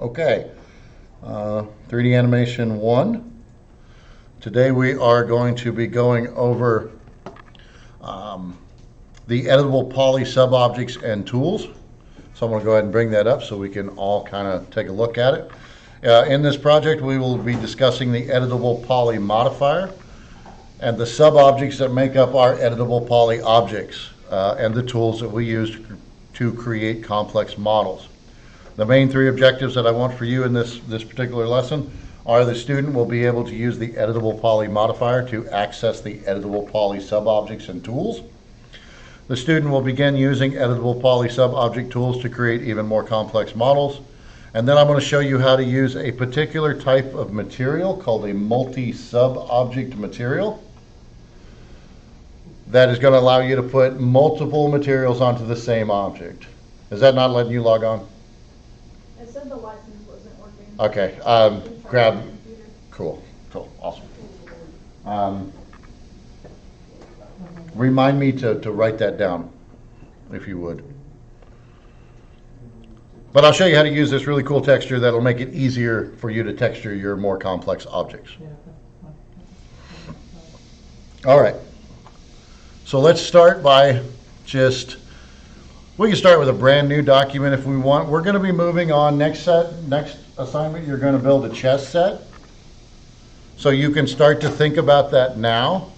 Okay, 3D Animation 1. Today we are going to be going over the editable poly sub-objects and tools. So I'm going to go ahead and bring that up so we can all kind of take a look at it. In this project we will be discussing the editable poly modifier and the sub-objects that make up our editable poly objects and the tools that we use to create complex models. The main three objectives that I want for you in this particular lesson are: the student will be able to use the editable poly modifier to access the editable poly sub-objects and tools. The student will begin using editable poly sub-object tools to create even more complex models. And then I'm going to show you how to use a particular type of material called a multi-sub-object material that is going to allow you to put multiple materials onto the same object. Is that not letting you log on? It said the license wasn't working. Okay, grab, cool, awesome. Remind me to write that down, if you would. But I'll show you how to use this really cool texture that'll make it easier for you to texture your more complex objects. All right, so let's start by we can start with a brand new document if we want. We're going to be moving on. Next assignment, you're going to build a chess set. So you can start to think about that now.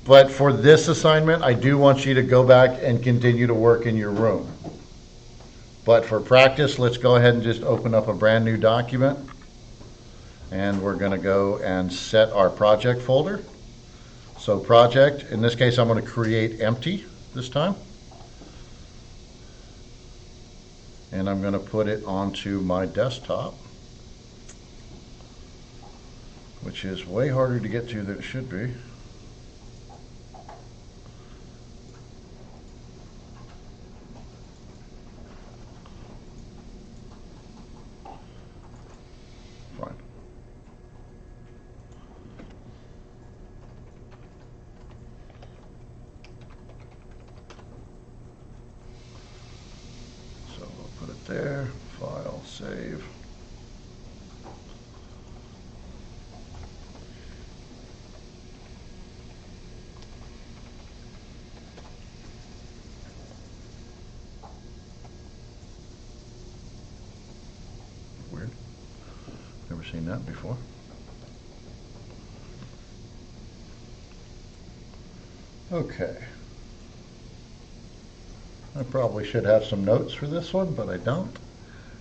But for this assignment, I do want you to go back and continue to work in your room. But for practice, let's go ahead and just open up a brand new document. And we're going to go and set our project folder. So project, in this case, I'm going to create empty this time. And I'm going to put it onto my desktop, which is way harder to get to than it should be. Fine. So we'll put it there, file, save. Weird. Never seen that before. Okay. I probably should have some notes for this one, but I don't.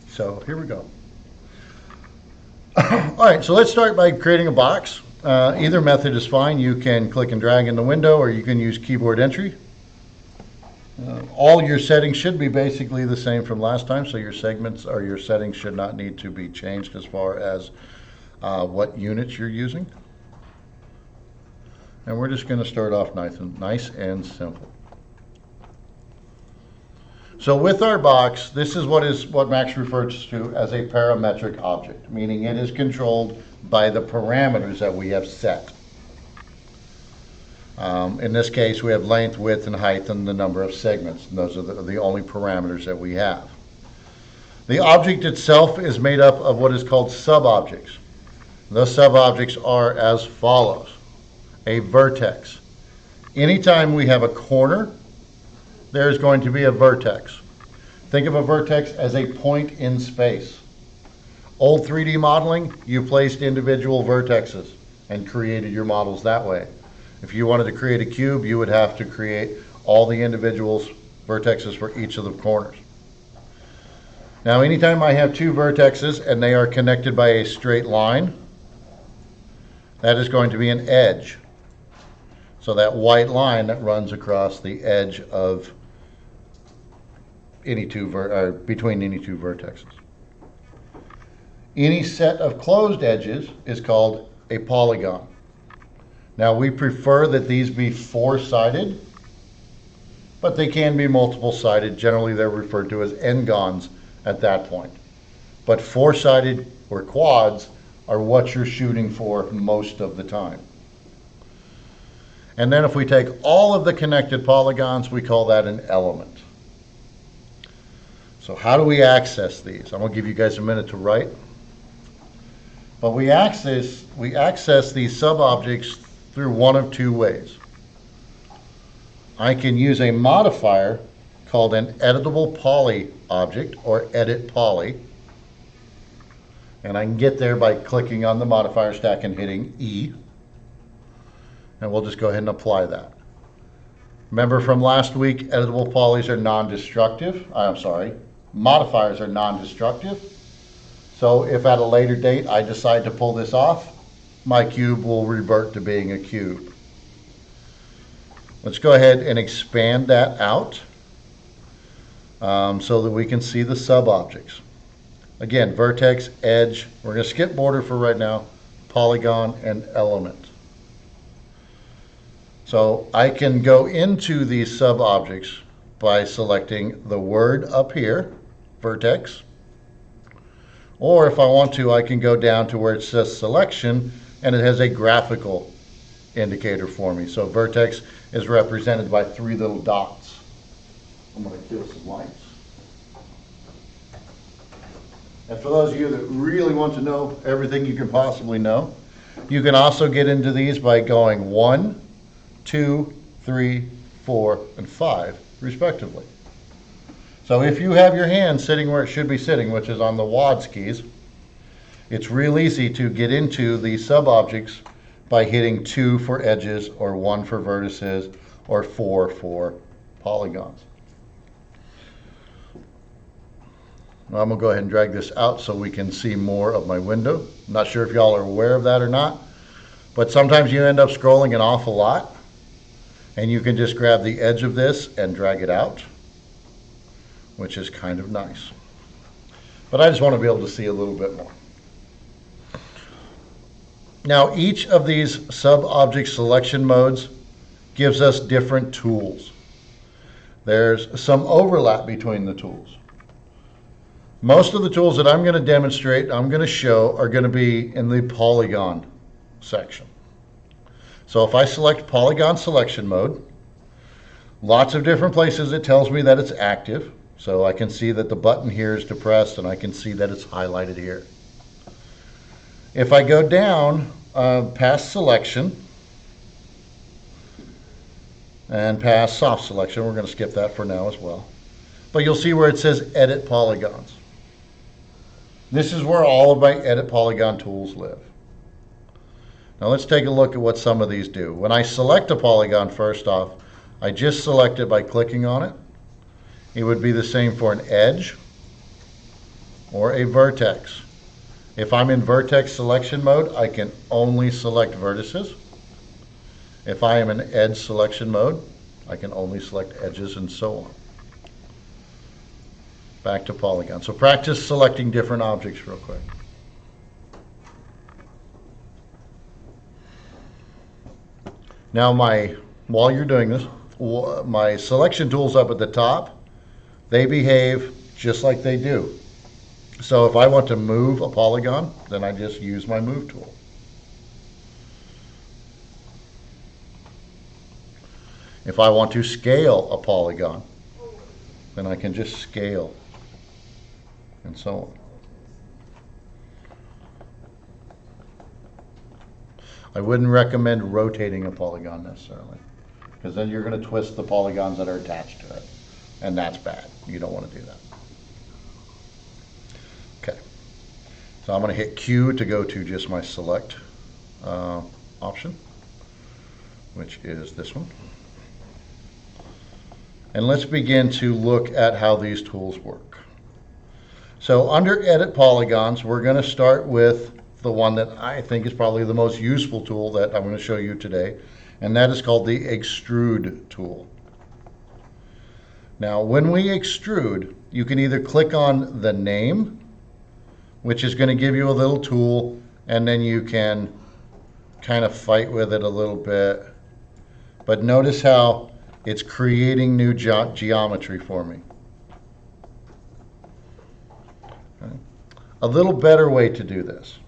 So here we go. All right, so let's start by creating a box. Either method is fine. You can click and drag in the window, or you can use keyboard entry. All your settings should be basically the same from last time, so your segments or your settings should not need to be changed as far as what units you're using. And we're just going to start off nice and simple. So with our box, this is what Max refers to as a parametric object, meaning it is controlled by the parameters that we have set. In this case, we have length, width, and height, and the number of segments. And those are the only parameters that we have. The object itself is made up of what is called sub-objects. Those sub-objects are as follows. A vertex. Anytime we have a corner, there's going to be a vertex. Think of a vertex as a point in space. Old 3D modeling, you placed individual vertexes and created your models that way. If you wanted to create a cube, you would have to create all the individual vertexes for each of the corners. Now, anytime I have two vertexes and they are connected by a straight line, that is going to be an edge. So that white line that runs across the edge of between any two vertexes. Any set of closed edges is called a polygon. Now, we prefer that these be four-sided, but they can be multiple-sided. Generally, they're referred to as n-gons at that point. But four-sided or quads are what you're shooting for most of the time. And then if we take all of the connected polygons, we call that an element. So how do we access these? I'm going to give you guys a minute to write. But we access these sub-objects through one of two ways. I can use a modifier called an editable poly object, or edit poly. And I can get there by clicking on the modifier stack and hitting E. And we'll just go ahead and apply that. Remember from last week, editable polys are non-destructive. Modifiers are non-destructive. So if at a later date I decide to pull this off, my cube will revert to being a cube. Let's go ahead and expand that out so that we can see the sub-objects. Again, vertex, edge, we're going to skip border for right now, polygon, and element. So I can go into these sub-objects by selecting the word up here, vertex, or if I want to, I can go down to where it says selection, and it has a graphical indicator for me. So vertex is represented by 3 little dots. I'm going to kill some lights. And for those of you that really want to know everything you can possibly know, you can also get into these by going 1, 2, 3, 4, and 5, respectively. So if you have your hand sitting where it should be sitting, which is on the WADS keys, it's real easy to get into these sub-objects by hitting 2 for edges, or 1 for vertices, or 4 for polygons. Now I'm going to go ahead and drag this out so we can see more of my window. I'm not sure if y'all are aware of that or not, but sometimes you end up scrolling an awful lot, and you can just grab the edge of this and drag it out, which is kind of nice. But I just want to be able to see a little bit more. Now each of these sub-object selection modes gives us different tools. There's some overlap between the tools. Most of the tools that I'm going to demonstrate, I'm going to show, are going to be in the polygon section. So if I select polygon selection mode, lots of different places it tells me that it's active. So I can see that the button here is depressed, and I can see that it's highlighted here. If I go down past selection and past soft selection, we're going to skip that for now as well. But you'll see where it says edit polygons. This is where all of my edit polygon tools live. Now let's take a look at what some of these do. When I select a polygon, first off, I just select it by clicking on it. It would be the same for an edge or a vertex. If I'm in vertex selection mode, I can only select vertices. If I am in edge selection mode, I can only select edges, and so on. Back to polygon. So practice selecting different objects real quick. Now while you're doing this, my selection tools up at the top, they behave just like they do. So if I want to move a polygon, then I just use my move tool. If I want to scale a polygon, then I can just scale, and so on. I wouldn't recommend rotating a polygon necessarily, because then you're going to twist the polygons that are attached to it, and that's bad. You don't want to do that. Okay, so I'm going to hit Q to go to just my select option, which is this one. And let's begin to look at how these tools work. So under Edit Polygons, we're going to start with the one that I think is probably the most useful tool that I'm going to show you today, and that is called the Extrude tool. Now, when we extrude, you can either click on the name, which is going to give you a little tool, and then you can kind of fight with it a little bit. But notice how it's creating new geometry for me. Okay. A little better way to do this.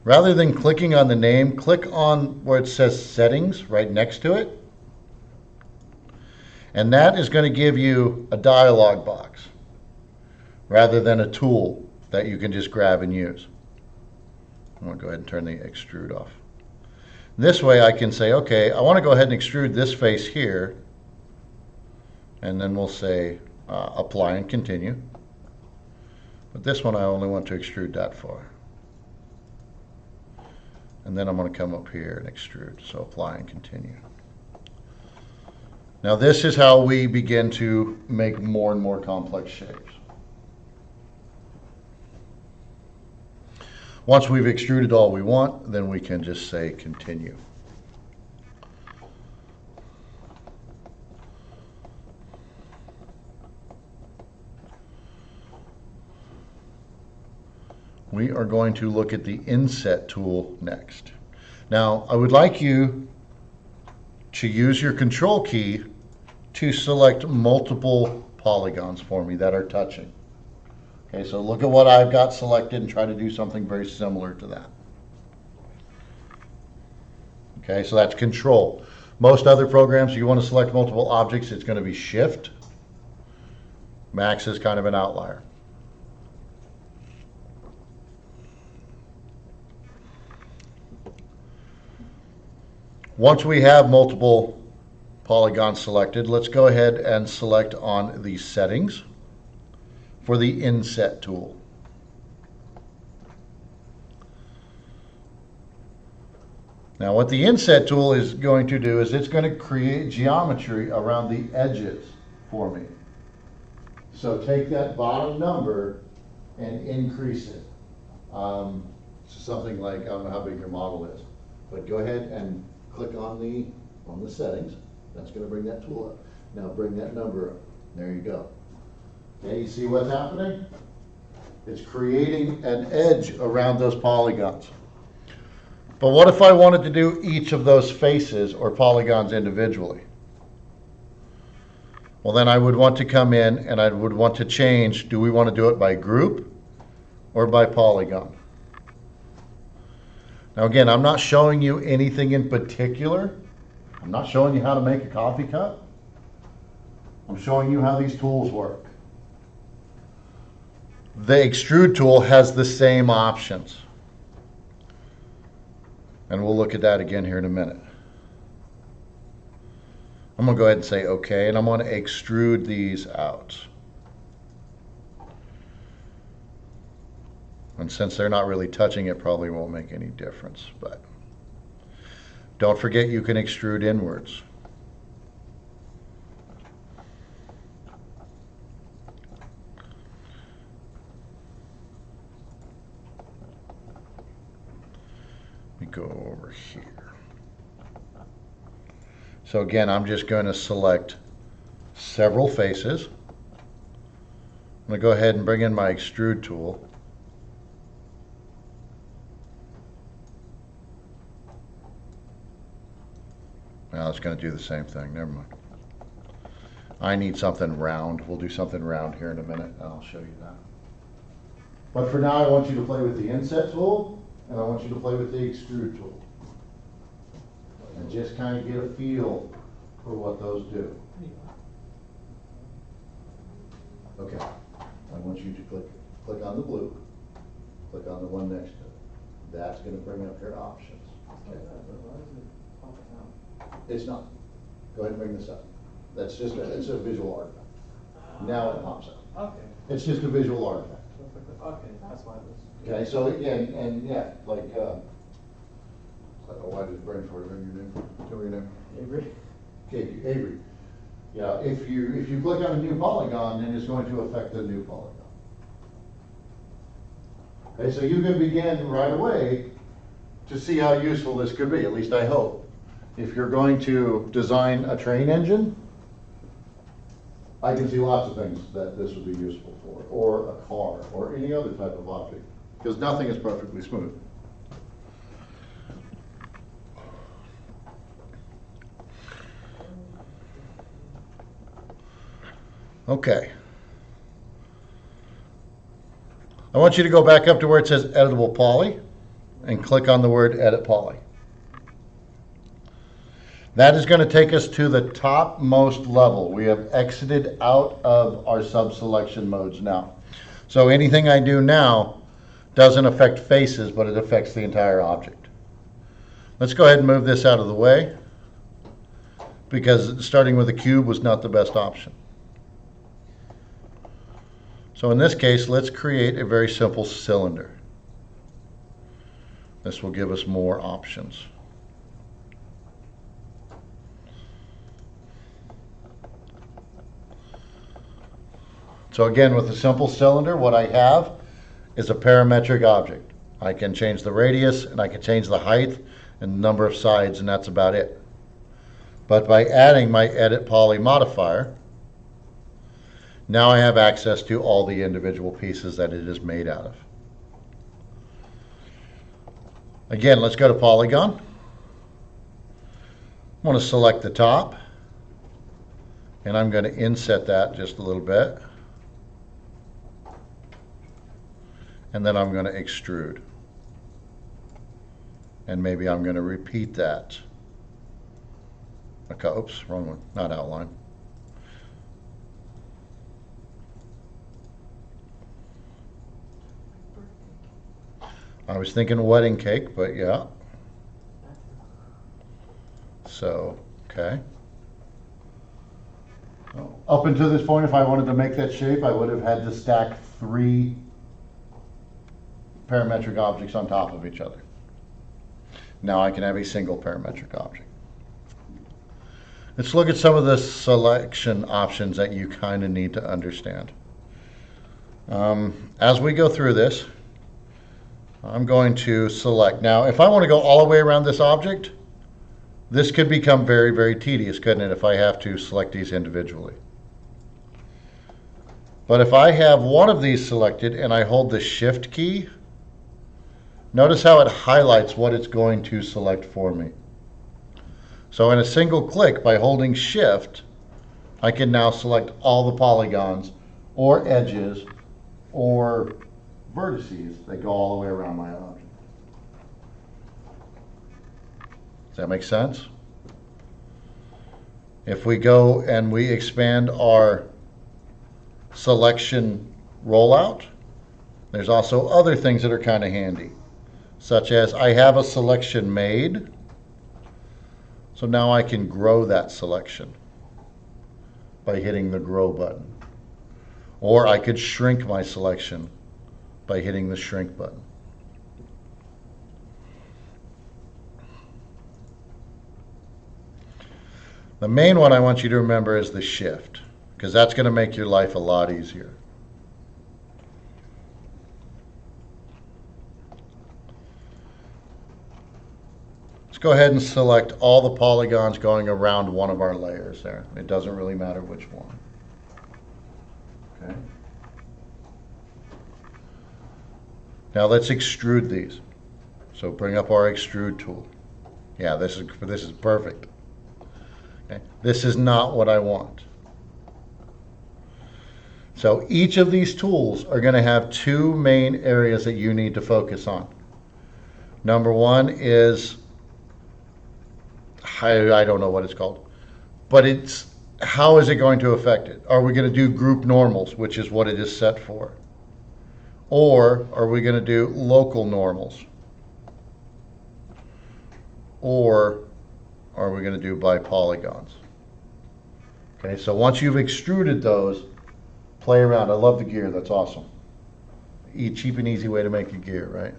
Rather than clicking on the name, click on where it says Settings right next to it. And that is going to give you a dialog box. rather than a tool that you can just grab and use. I'm going to go ahead and turn the extrude off. This way I can say, okay, I want to go ahead and extrude this face here, and then we'll say apply and continue. But this one I only want to extrude that far. And then I'm going to come up here and extrude, so apply and continue. Now this is how we begin to make more and more complex shapes. Once we've extruded all we want, then we can just say continue. We are going to look at the inset tool next. Now, I would like you to use your control key to select multiple polygons for me that are touching. Okay, so look at what I've got selected and try to do something very similar to that. Okay, so that's control. Most other programs, if you want to select multiple objects, it's going to be shift. Max is kind of an outlier. Once we have multiple polygons selected, let's go ahead and select on the settings for the inset tool. Now what the inset tool is going to do is it's going to create geometry around the edges for me. So take that bottom number and increase it. Something like, I don't know how big your model is, but go ahead and click on the settings. That's going to bring that tool up. Now bring that number up. There you go. Okay, you see what's happening? It's creating an edge around those polygons. But what if I wanted to do each of those faces or polygons individually? Well, then I would want to come in and I would want to change, do we want to do it by group or by polygon? Now again, I'm not showing you anything in particular. I'm not showing you how to make a coffee cup. I'm showing you how these tools work. The extrude tool has the same options. And we'll look at that again here in a minute. I'm going to go ahead and say OK, and I'm going to extrude these out. And since they're not really touching, it probably won't make any difference. But don't forget you can extrude inwards. Let me go over here. So again, I'm just going to select several faces. I'm going to go ahead and bring in my extrude tool. Now it's going to do the same thing. Never mind. I need something round. We'll do something round here in a minute, and I'll show you that. But for now, I want you to play with the inset tool, and I want you to play with the extrude tool. And just kind of get a feel for what those do. Okay. I want you to click on the blue. Click on the one next to it. That's going to bring up your options. Okay. It's not. Go ahead and bring this up. That's just it's a visual artifact. Now it pops up. Okay. It's just a visual artifact. Okay, that's why it was. Okay, so again, and yeah, like, I don't know why I just brain for it. Remember your name? Tell me your name. Avery? Okay, Avery. Yeah, if you click on a new polygon, then it's going to affect the new polygon. Okay, so you can begin right away to see how useful this could be, at least I hope. If you're going to design a train engine, I can see lots of things that this would be useful for, or a car, or any other type of object, because nothing is perfectly smooth. Okay. I want you to go back up to where it says Editable Poly and click on the word Edit Poly. That is going to take us to the topmost level. We have exited out of our sub-selection modes now. So anything I do now doesn't affect faces, but it affects the entire object. Let's go ahead and move this out of the way, because starting with a cube was not the best option. So in this case, let's create a very simple cylinder. This will give us more options. So again, with a simple cylinder, what I have is a parametric object. I can change the radius and I can change the height and the number of sides, and that's about it. But by adding my edit poly modifier, now I have access to all the individual pieces that it is made out of. Again, let's go to polygon. I want to select the top, and I'm going to inset that just a little bit. And then I'm going to extrude. And maybe I'm going to repeat that. Okay, oops, wrong one, not outline. I was thinking wedding cake, but yeah. So, okay. Up until this point, if I wanted to make that shape, I would have had to stack 3 parametric objects on top of each other. Now I can have a single parametric object. Let's look at some of the selection options that you kind of need to understand. As we go through this, I'm going to select. Now, if I want to go all the way around this object, this could become very, very tedious, couldn't it, if I have to select these individually. But if I have one of these selected and I hold the Shift key, notice how it highlights what it's going to select for me. So in a single click, by holding Shift, I can now select all the polygons or edges or vertices that go all the way around my object. Does that make sense? If we go and we expand our selection rollout, there's also other things that are kind of handy, such as I have a selection made, so now I can grow that selection by hitting the grow button. Or I could shrink my selection by hitting the shrink button. The main one I want you to remember is the Shift, because that's going to make your life a lot easier. Let's go ahead and select all the polygons going around one of our layers there. It doesn't really matter which one. Okay. Now let's extrude these. So bring up our extrude tool. Yeah, this is perfect. Okay. This is not what I want. So each of these tools are going to have 2 main areas that you need to focus on. Number one is, I don't know what it's called, but it's how is it going to affect it? Are we going to do group normals, which is what it is set for? Or are we going to do local normals? Or are we going to do by polygons? Okay, so once you've extruded those, play around. I love the gear, that's awesome. Cheap and easy way to make a gear, right?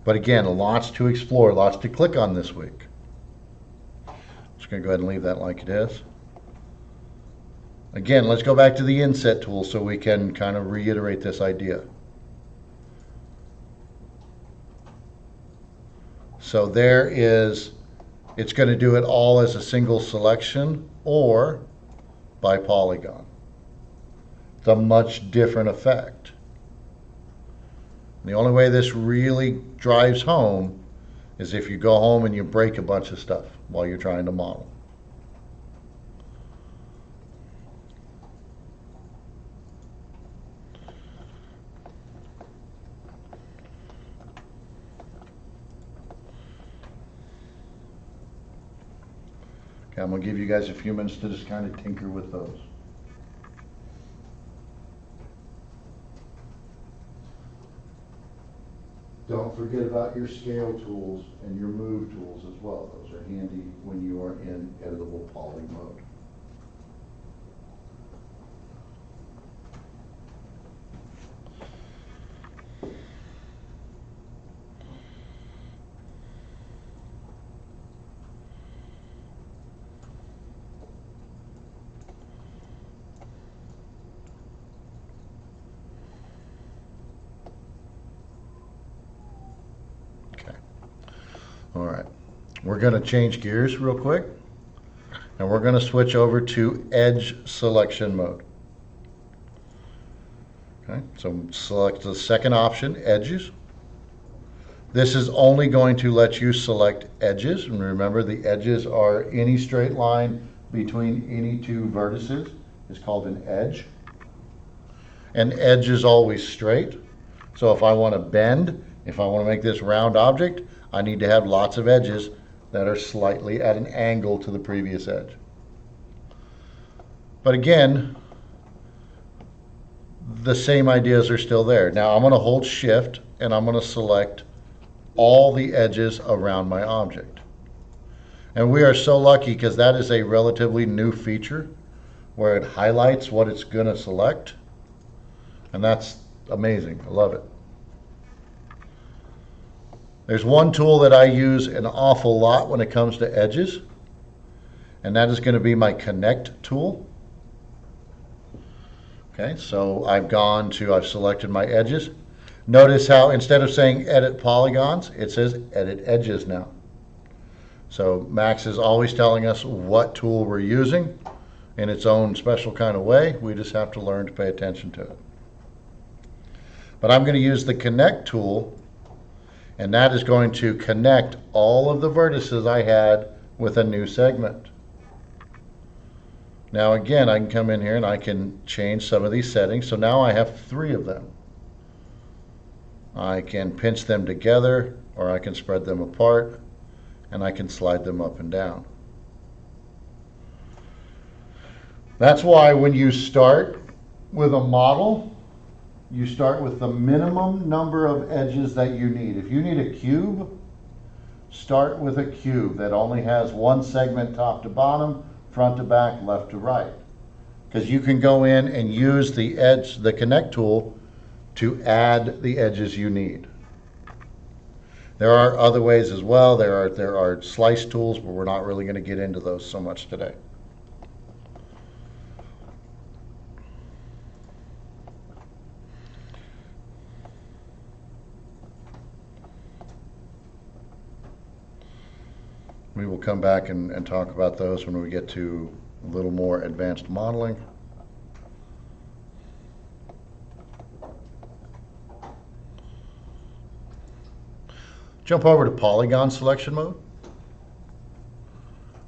But again, lots to explore, lots to click on this week. Just going to go ahead and leave that like it is. Again, let's go back to the inset tool so we can kind of reiterate this idea. So there is, it's going to do it all as a single selection or by polygon. It's a much different effect. The only way this really drives home is if you go home and you break a bunch of stuff while you're trying to model. Okay, I'm gonna give you guys a few minutes to just kind of tinker with those. Don't forget about your scale tools and your move tools as well. Those are handy when you are in editable poly mode. All right, we're going to change gears real quick, and we're going to switch over to edge selection mode. Okay, so select the second option, edges. This is only going to let you select edges, and remember the edges are any straight line between any two vertices is called an edge. An edge is always straight, so if I want to bend, if I want to make this round object, I need to have lots of edges that are slightly at an angle to the previous edge. But again, the same ideas are still there. Now I'm going to hold shift and I'm going to select all the edges around my object. And we are so lucky because that is a relatively new feature where it highlights what it's going to select. And that's amazing. I love it. There's one tool that I use an awful lot when it comes to edges, and that is going to be my connect tool. Okay, so I've selected my edges. Notice how instead of saying edit polygons, it says edit edges now. So Max is always telling us what tool we're using in its own special kind of way. We just have to learn to pay attention to it. But I'm going to use the connect tool, and that is going to connect all of the vertices I had with a new segment. Now again, I can come in here and I can change some of these settings. So now I have 3 of them. I can pinch them together, or I can spread them apart, and I can slide them up and down. That's why when you start with a model, you start with the minimum number of edges that you need. If you need a cube, start with a cube that only has one segment top to bottom, front to back, left to right. Because you can go in and use the connect tool to add the edges you need. There are other ways as well. There are slice tools, but we're not really going to get into those so much today. We will come back and talk about those when we get to a little more advanced modeling. Jump over to polygon selection mode.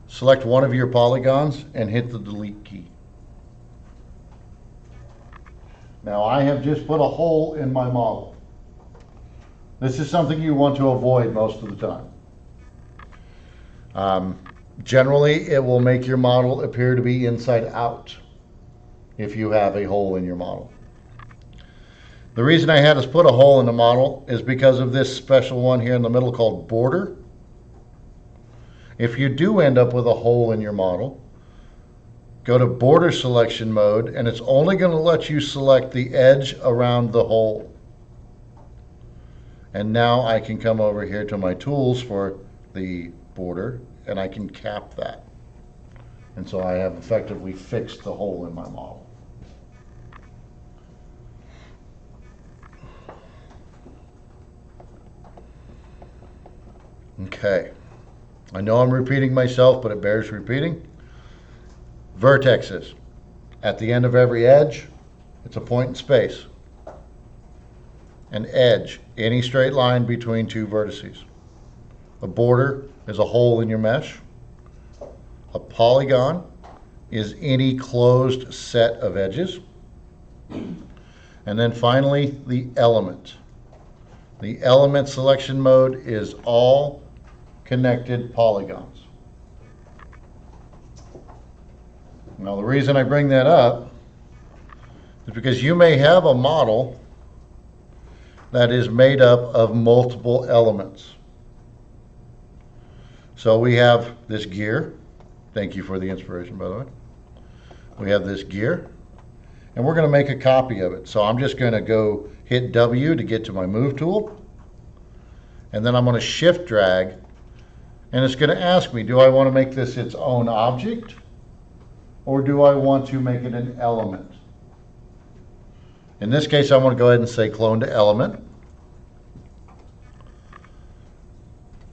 Select one of your polygons and hit the delete key. Now I have just put a hole in my model. This is something you want to avoid most of the time. Generally, it will make your model appear to be inside out if you have a hole in your model. The reason I had us put a hole in the model is because of this special one here in the middle called border. If you do end up with a hole in your model, go to border selection mode, and it's only going to let you select the edge around the hole. And now I can come over here to my tools for the border, and I can cap that. And so I have effectively fixed the hole in my model. Okay, I know I'm repeating myself, but it bears repeating. Vertexes. At the end of every edge, it's a point in space. An edge, any straight line between two vertices. A border is a hole in your mesh. A polygon is any closed set of edges. And then finally, the element. The element selection mode is all connected polygons. Now, the reason I bring that up is because you may have a model that is made up of multiple elements. So we have this gear. Thank you for the inspiration, by the way. We have this gear, and we're going to make a copy of it. So I'm just going to go hit W to get to my move tool, and then I'm going to shift drag, and it's going to ask me, do I want to make this its own object, or do I want to make it an element? In this case, I'm going to go ahead and say clone to element,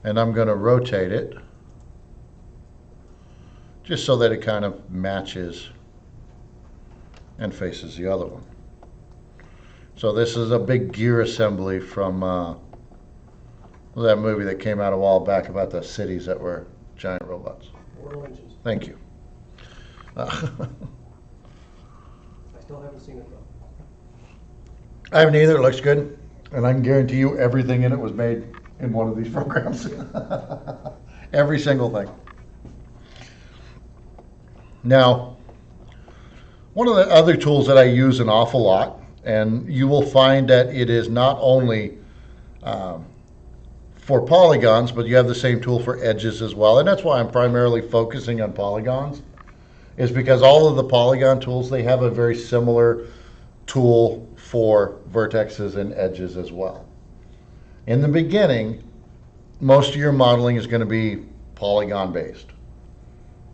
and I'm going to rotate it just so that it kind of matches and faces the other one. So this is a big gear assembly from that movie that came out a while back about the cities that were giant robots. Mortal Inches. Thank you. I still haven't seen it though. I haven't either. It looks good, and I can guarantee you everything in it was made in one of these programs. Every single thing. Now, one of the other tools that I use an awful lot, and you will find that it is not only for polygons, but you have the same tool for edges as well. And that's why I'm primarily focusing on polygons, is because all of the polygon tools, they have a very similar tool for vertexes and edges as well. In the beginning, most of your modeling is going to be polygon based.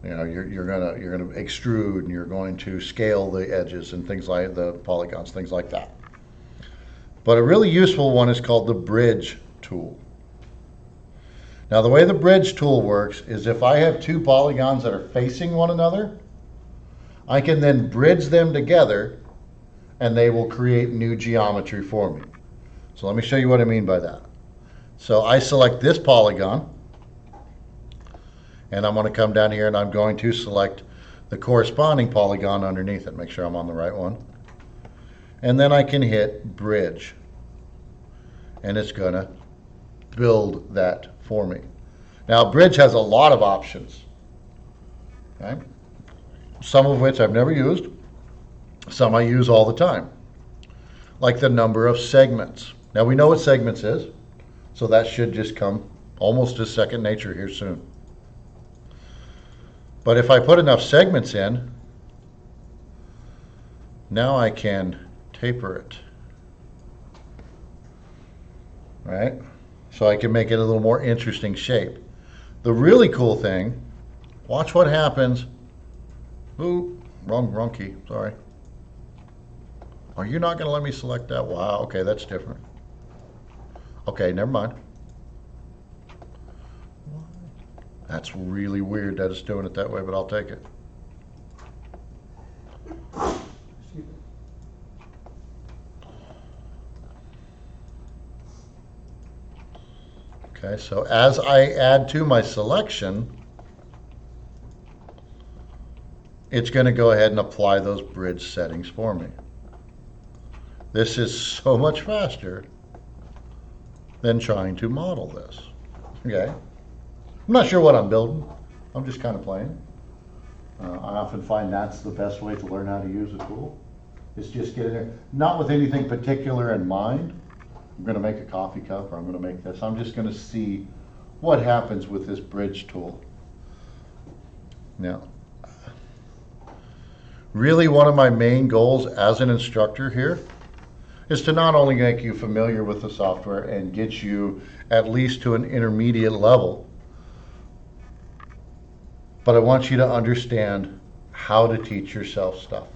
You know, you're gonna extrude, and you're going to scale the edges and things like the polygons, things like that. But a really useful one is called the bridge tool. Now, the way the bridge tool works is if I have two polygons that are facing one another, I can then bridge them together, and they will create new geometry for me. So let me show you what I mean by that. So I select this polygon, and I'm going to come down here and I'm going to select the corresponding polygon underneath it. Make sure I'm on the right one. And then I can hit bridge, and it's going to build that for me. Now, bridge has a lot of options, okay? Some of which I've never used, some I use all the time, like the number of segments. Now, we know what segments is, so that should just come almost as second nature here soon. But if I put enough segments in, now I can taper it, right? So I can make it a little more interesting shape. The really cool thing, watch what happens. Ooh, wrong key, sorry. Are you not going to let me select that? Wow, okay, that's different. Okay, never mind. That's really weird that it's doing it that way, but I'll take it. Excuse me. Okay, so as I add to my selection, it's going to go ahead and apply those bridge settings for me. This is so much faster than trying to model this. Okay? I'm not sure what I'm building. I'm just kind of playing. I often find that's the best way to learn how to use a tool. Is just get in there, not with anything particular in mind. I'm going to make a coffee cup, or I'm going to make this. I'm just going to see what happens with this bridge tool. Now, really one of my main goals as an instructor here is to not only make you familiar with the software and get you at least to an intermediate level, but I want you to understand how to teach yourself stuff.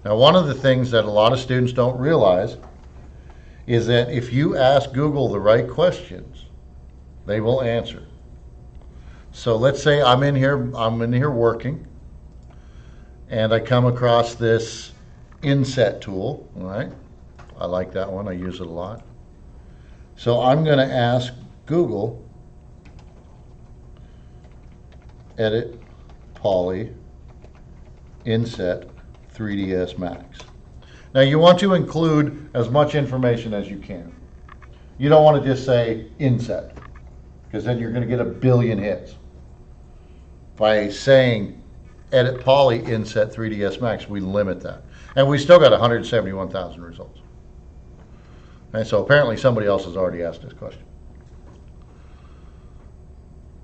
Now, one of the things that a lot of students don't realize is that if you ask Google the right questions, they will answer. So let's say I'm in here working, and I come across this inset tool, all right? I like that one, I use it a lot. So I'm going to ask Google, edit poly inset 3ds max. Now you want to include as much information as you can. You don't want to just say inset, because then you're going to get a billion hits. By saying Edit Poly Inset 3ds Max, we limit that. And we still got 171,000 results. And so apparently somebody else has already asked this question.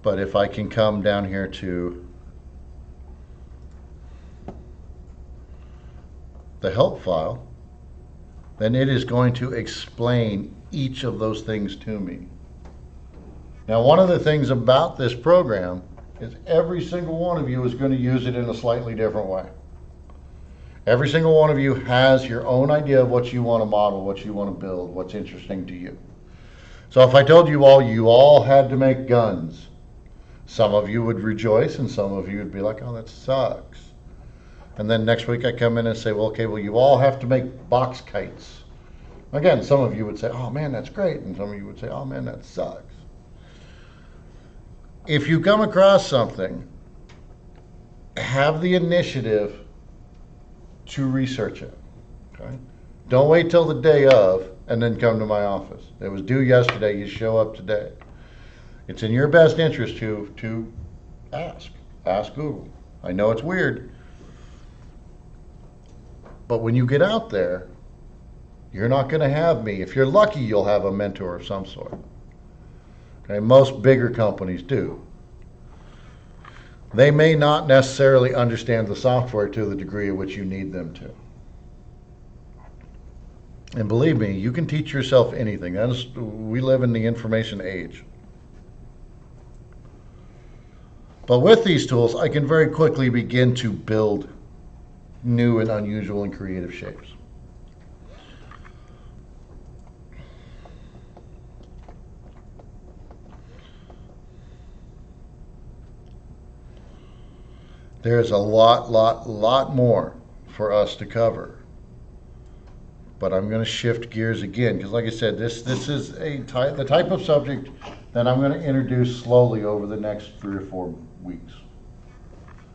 But if I can come down here to the help file, then it is going to explain each of those things to me. Now, one of the things about this program is every single one of you is going to use it in a slightly different way. Every single one of you has your own idea of what you want to model, what you want to build, what's interesting to you. So if I told you all had to make guns, some of you would rejoice and some of you would be like, oh, that sucks. And then next week I come in and say, well, okay, well, you all have to make box kites. Again, some of you would say, oh man, that's great. And some of you would say, oh man, that sucks. If you come across something, have the initiative to research it. Okay? Don't wait till the day of and then come to my office. It was due yesterday, you show up today. It's in your best interest to ask. Ask Google. I know it's weird. But when you get out there, you're not going to have me. If you're lucky, you'll have a mentor of some sort. Okay, most bigger companies do. They may not necessarily understand the software to the degree at which you need them to. And believe me, you can teach yourself anything. We live in the information age. But with these tools, I can very quickly begin to build new and unusual and creative shapes. There's a lot more for us to cover. But I'm going to shift gears again because, like I said, this is the type of subject that I'm going to introduce slowly over the next 3 or 4 weeks.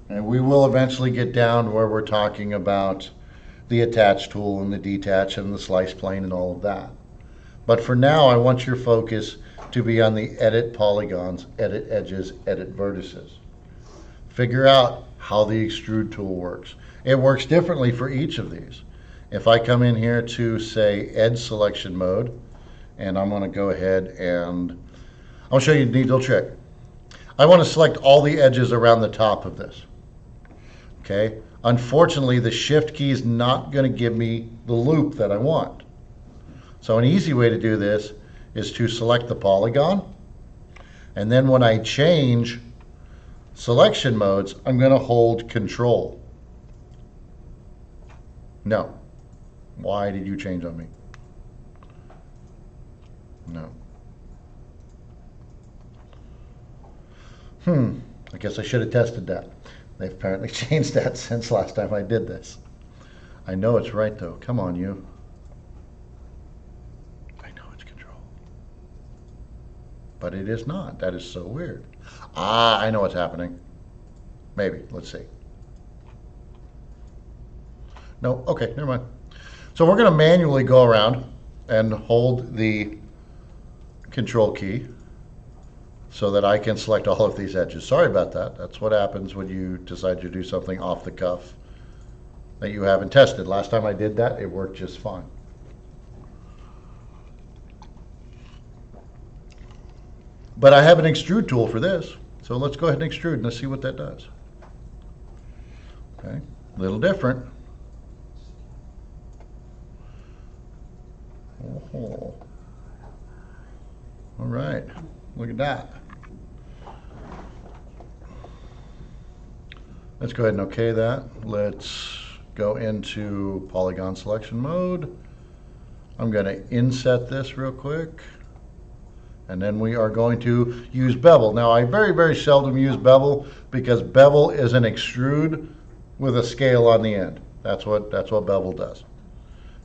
And we will eventually get down where we're talking about the attach tool and the detach and the slice plane and all of that. But for now, I want your focus to be on the edit polygons, edit edges, edit vertices. Figure out how the extrude tool works. It works differently for each of these. If I come in here to, say, edge selection mode, and I'm going to go ahead and I'll show you a neat little trick. I want to select all the edges around the top of this. Okay. Unfortunately, the shift key is not going to give me the loop that I want. So an easy way to do this is to select the polygon, and then when I change selection modes, I'm going to hold Control. No. Why did you change on me? No. I guess I should have tested that. They've apparently changed that since last time I did this. I know it's right though. Come on, you. I know it's Control. But it is not. That is so weird. Ah, I know what's happening. Maybe. Let's see. No, okay, never mind. So we're going to manually go around and hold the Control key so that I can select all of these edges. Sorry about that. That's what happens when you decide to do something off the cuff that you haven't tested. Last time I did that, it worked just fine. But I have an extrude tool for this. So let's go ahead and extrude and let's see what that does. Okay, a little different. Oh. All right, look at that. Let's go ahead and OK that. Let's go into polygon selection mode. I'm going to inset this real quick. And then we are going to use bevel. Now, I very seldom use bevel because bevel is an extrude with a scale on the end. That's what bevel does.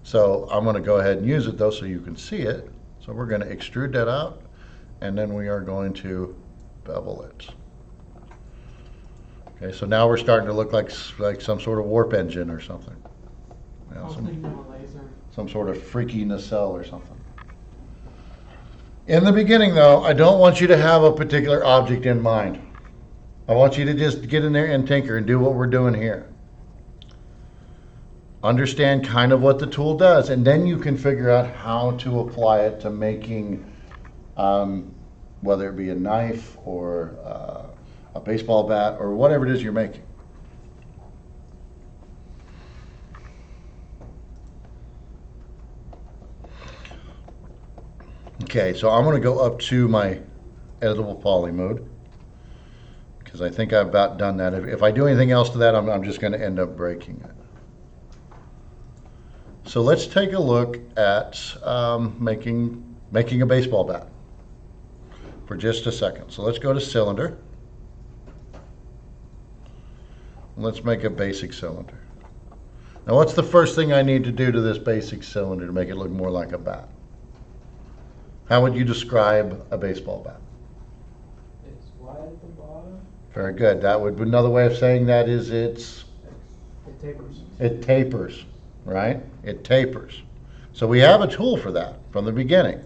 So I'm going to go ahead and use it though so you can see it. So we're going to extrude that out and then we are going to bevel it. Okay, so now we're starting to look like some sort of warp engine or something. You know, some sort of freaky nacelle or something. In the beginning though, I don't want you to have a particular object in mind. I want you to just get in there and tinker and do what we're doing here. Understand kind of what the tool does, and then you can figure out how to apply it to making, whether it be a knife or a baseball bat or whatever it is you're making. Okay, so I'm going to go up to my editable poly mode because I think I've about done that. If I do anything else to that, I'm just going to end up breaking it. So let's take a look at making a baseball bat for just a second. So let's go to cylinder. Let's make a basic cylinder. Now what's the first thing I need to do to this basic cylinder to make it look more like a bat? How would you describe a baseball bat? It's wide at the bottom. Very good. That would be another way of saying that is It tapers. it tapers, right? It tapers. So we have a tool for that from the beginning.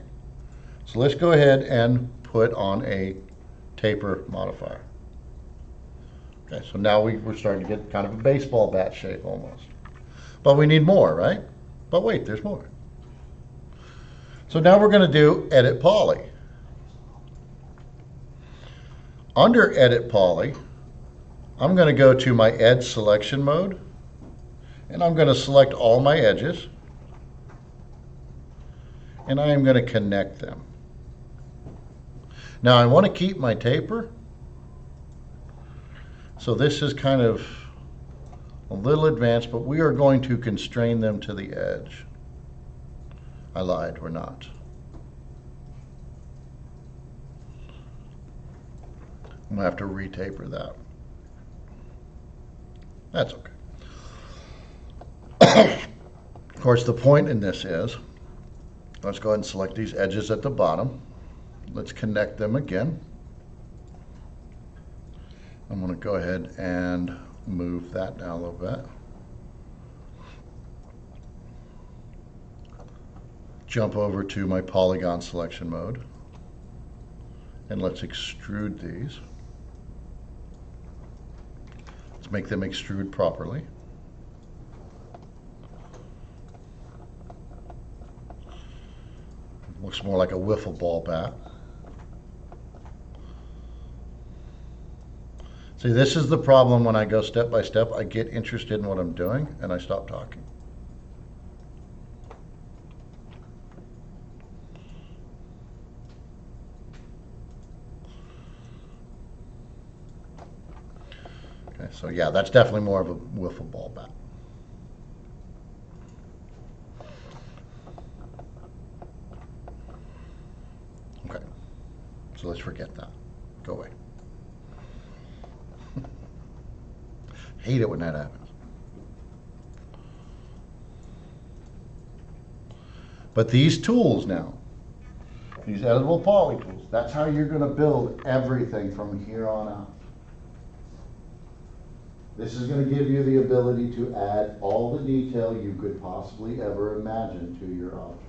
So let's go ahead and put on a taper modifier. Okay, so now we're starting to get kind of a baseball bat shape almost. But we need more, right? But wait, there's more. So now we're going to do Edit Poly. Under Edit Poly, I'm going to go to my Edge Selection mode, and I'm going to select all my edges, and I am going to connect them. Now I want to keep my taper, so this is kind of a little advanced, but we are going to constrain them to the edge. I lied, we're not. I'm going to have to retaper that. That's okay. Of course, the point in this is, let's go ahead and select these edges at the bottom. Let's connect them again. I'm going to go ahead and move that down a little bit. Jump over to my polygon selection mode, and let's extrude these. Let's make them extrude properly. Looks more like a wiffle ball bat. See, this is the problem when I go step by step. I get interested in what I'm doing and I stop talking. Okay, so yeah, that's definitely more of a wiffle ball bat. Okay, so let's forget that. Go away. Hate it when that happens. But these tools now, these editable poly tools, that's how you're going to build everything from here on out. This is going to give you the ability to add all the detail you could possibly ever imagine to your object.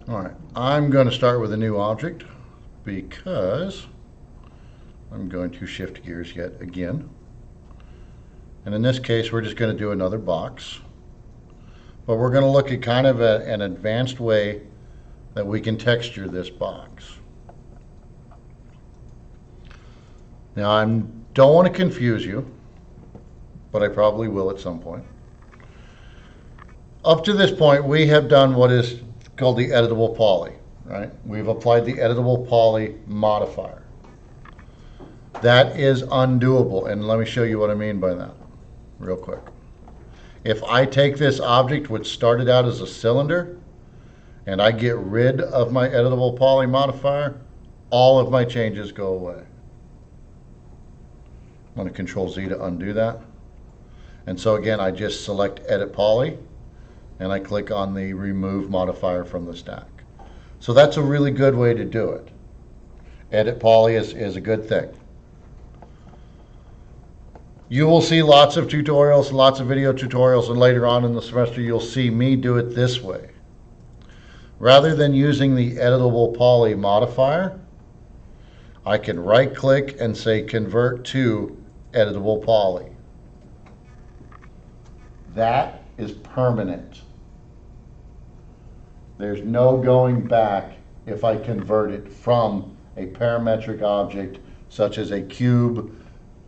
All right, I'm going to start with a new object because I'm going to shift gears yet again. And in this case, we're just going to do another box. But we're going to look at kind of an advanced way that we can texture this box. Now, I don't want to confuse you, but I probably will at some point. Up to this point, we have done what is called the editable poly, right? We've applied the editable poly modifier. That is undoable, and let me show you what I mean by that real quick. If I take this object which started out as a cylinder and I get rid of my editable poly modifier, all of my changes go away. I'm going to Control Z to undo that. And so again, I just select Edit Poly, and I click on the Remove modifier from the stack. So that's a really good way to do it. Edit poly is a good thing. You will see lots of tutorials, lots of video tutorials, and later on in the semester you'll see me do it this way. Rather than using the editable poly modifier, I can right click and say convert to editable poly. That is permanent. There's no going back if I convert it from a parametric object such as a cube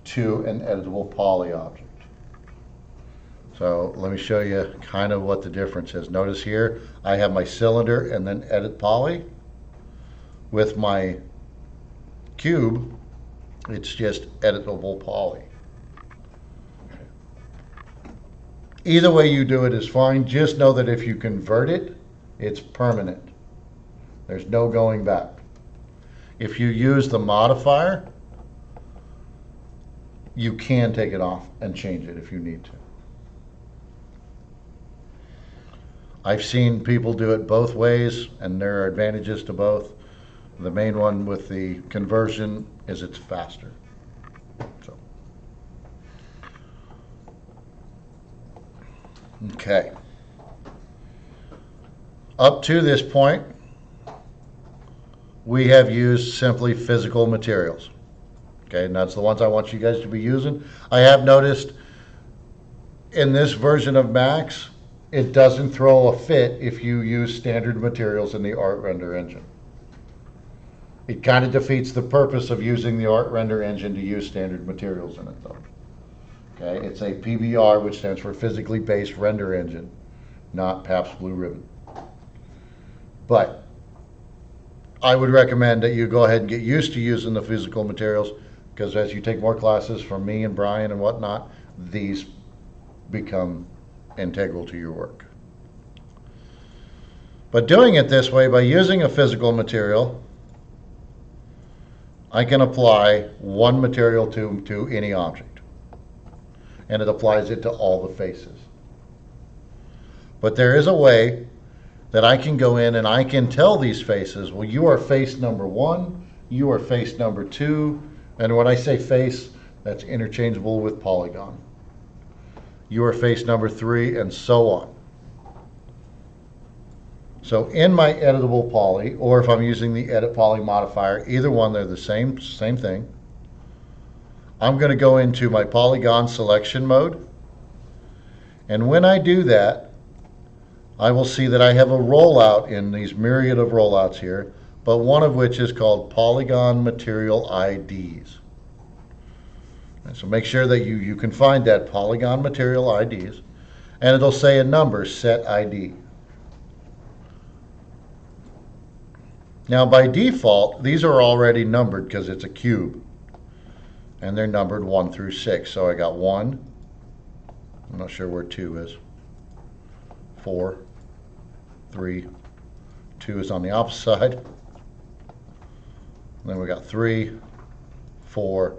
to an editable poly object. So let me show you kind of what the difference is. Notice here I have my cylinder and then edit poly. With my cube, it's just editable poly. Either way you do it is fine. Just know that if you convert it, it's permanent. There's no going back. If you use the modifier, you can take it off and change it if you need to. I've seen people do it both ways, and there are advantages to both. The main one with the conversion is it's faster. So, okay. Up to this point, we have used simply physical materials. Okay, and that's the ones I want you guys to be using. I have noticed in this version of Max, it doesn't throw a fit if you use standard materials in the Art Render engine. It kind of defeats the purpose of using the Art Render engine to use standard materials in it, though. Okay, it's a PBR, which stands for Physically Based Render Engine, not Pabst Blue Ribbon. But I would recommend that you go ahead and get used to using the physical materials, because as you take more classes from me and Brian and whatnot, these become integral to your work. But doing it this way, by using a physical material, I can apply one material to any object, and it applies it to all the faces. But there is a way that I can go in and I can tell these faces, well, you are face number 1, you are face number 2, and when I say face, that's interchangeable with polygon. You are face number 3, and so on. So in my editable poly, or if I'm using the edit poly modifier, either one, they're the same thing. I'm going to go into my polygon selection mode, and when I do that, I will see that I have a rollout in these myriad of rollouts here, but one of which is called Polygon Material IDs. And so make sure that you can find that Polygon Material IDs, and it'll say a number, set ID. Now by default, these are already numbered because it's a cube, and they're numbered 1 through 6. So I got 1, I'm not sure where 2 is, 4, 3, 2 is on the opposite side. Then we got 3, 4,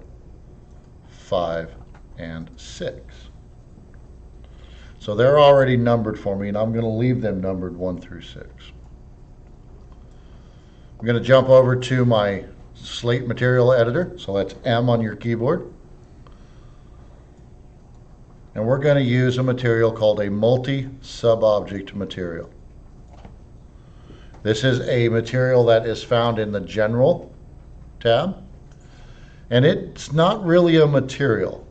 5, and 6. So they're already numbered for me, and I'm going to leave them numbered 1 through 6. I'm going to jump over to my slate material editor, so that's M on your keyboard. And we're going to use a material called a multi-sub-object material. This is a material that is found in the General tab, and it's not really a material.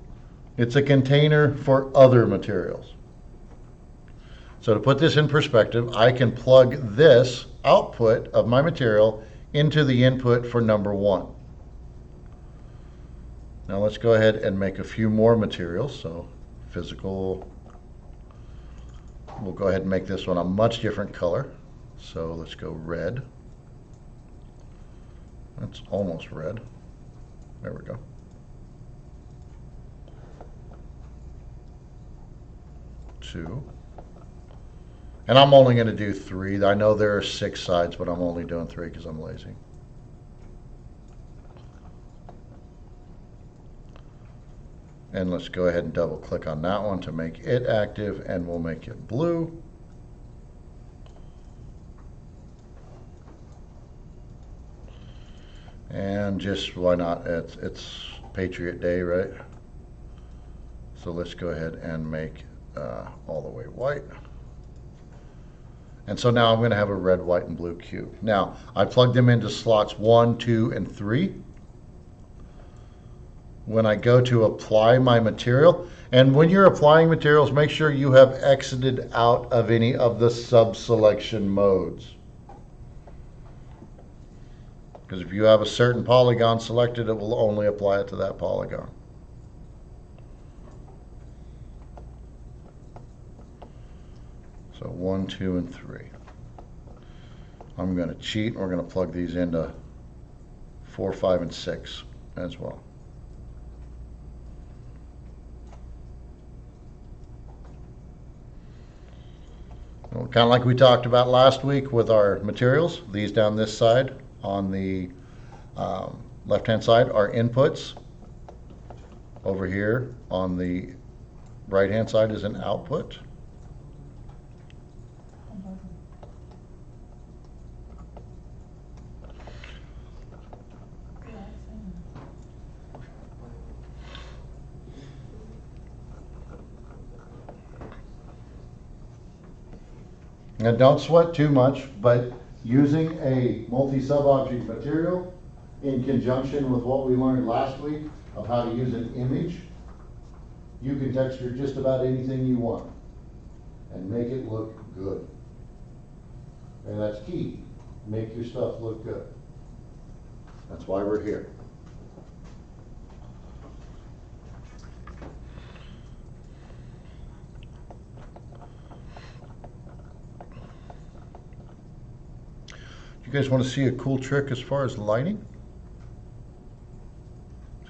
It's a container for other materials. So to put this in perspective, I can plug this output of my material into the input for number 1. Now let's go ahead and make a few more materials. So physical, we'll go ahead and make this one a much different color. So let's go red. That's almost red. There we go. 2. And I'm only going to do 3. I know there are 6 sides, but I'm only doing 3 because I'm lazy. And let's go ahead and double click on that one to make it active, and we'll make it blue. And just, why not? It's Patriot Day, right? So let's go ahead and make all the way white. And so now I'm going to have a red, white, and blue cube. Now, I plugged them into slots 1, 2, and 3. When I go to apply my material, and when you're applying materials, make sure you have exited out of any of the sub-selection modes. Because if you have a certain polygon selected, it will only apply it to that polygon. So 1, 2, and 3. I'm going to cheat, and we're going to plug these into 4, 5, and 6 as well. Well, kind of like we talked about last week with our materials, these down this side on the left-hand side are inputs. Over here on the right-hand side is an output. Now don't sweat too much, but using a multi-sub-object material in conjunction with what we learned last week of how to use an image, you can texture just about anything you want and make it look good. And that's key. Make your stuff look good. That's why we're here. You guys want to see a cool trick as far as lighting?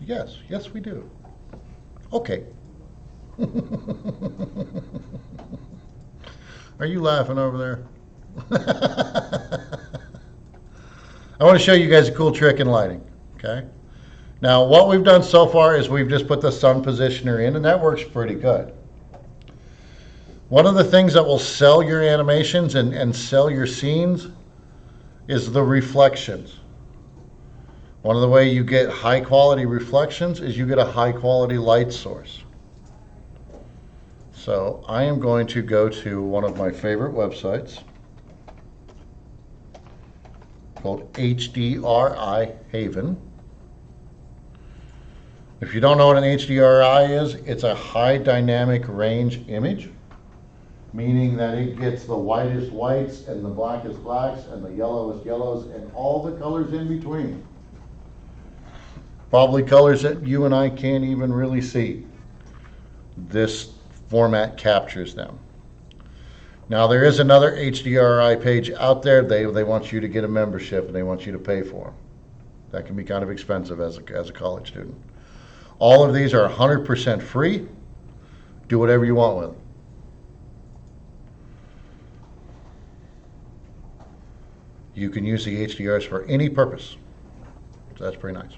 Yes, yes we do. Okay. Are you laughing over there? I want to show you guys a cool trick in lighting, okay? Now what we've done so far is we've just put the sun positioner in, and that works pretty good. One of the things that will sell your animations and sell your scenes is the reflections. One of the ways you get high quality reflections is you get a high quality light source. So I am going to go to one of my favorite websites called HDRI Haven. If you don't know what an HDRI is, it's a high dynamic range image, meaning that it gets the whitest whites and the blackest blacks and the yellowest yellows and all the colors in between. Probably colors that you and I can't even really see. This format captures them. Now there is another HDRI page out there. They want you to get a membership and they want you to pay for them. That can be kind of expensive as a college student. All of these are 100% free. Do whatever you want with them. You can use the HDRs for any purpose. So that's pretty nice.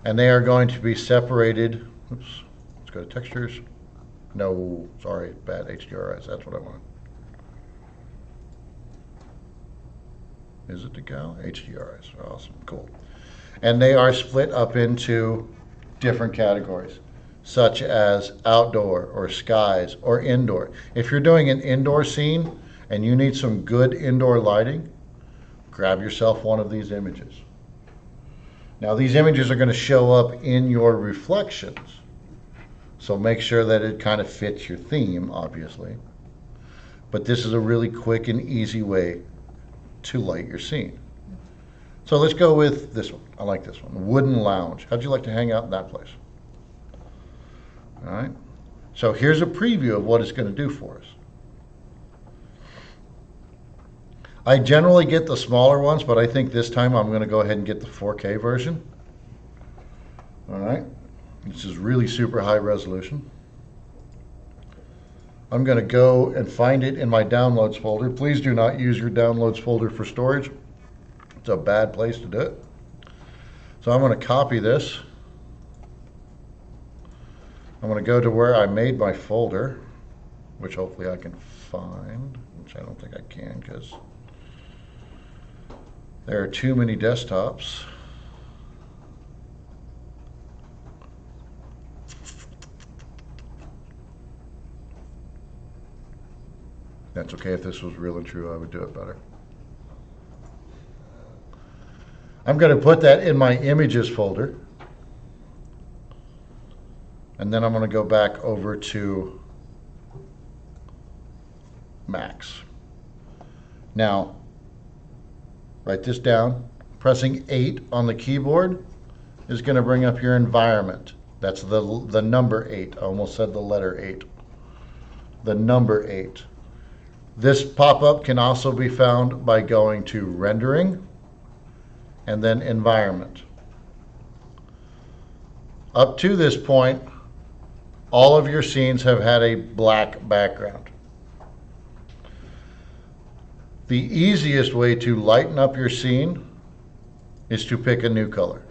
And they are going to be separated. Oops, let's go to textures. No, sorry, bad HDRIs. That's what I want. Is it the gal? HDRIs. Awesome, cool. And they are split up into different categories, such as outdoor or skies or indoor. If you're doing an indoor scene and you need some good indoor lighting, grab yourself one of these images. Now these images are going to show up in your reflections, so make sure that it kind of fits your theme, obviously. But this is a really quick and easy way to light your scene. So let's go with this one. I like this one, Wooden Lounge. How'd you like to hang out in that place? All right, so here's a preview of what it's going to do for us. I generally get the smaller ones, but I think this time I'm going to go ahead and get the 4K version. All right, this is really super high resolution. I'm going to go and find it in my downloads folder. Please do not use your downloads folder for storage. It's a bad place to do it. So I'm going to copy this. I'm going to go to where I made my folder, which hopefully I can find, which I don't think I can because there are too many desktops. That's okay. If this was real and true, I would do it better. I'm going to put that in my images folder. And then I'm going to go back over to Max. Now, write this down. Pressing 8 on the keyboard is going to bring up your environment. That's the number 8. I almost said the letter 8. The number 8. This pop-up can also be found by going to Rendering and then Environment. Up to this point, all of your scenes have had a black background. The easiest way to lighten up your scene is to pick a new color.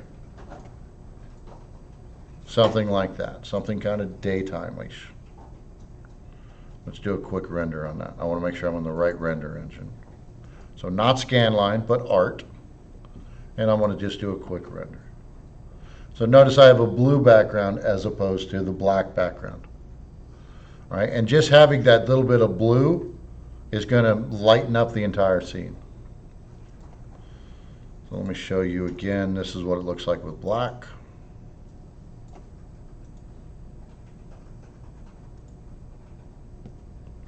Something like that, something kind of daytime-ish. Let's do a quick render on that. I want to make sure I'm on the right render engine. So not scanline, but art. And I'm going to just do a quick render. So notice I have a blue background as opposed to the black background. All right, and just having that little bit of blue is going to lighten up the entire scene. So let me show you again. This is what it looks like with black.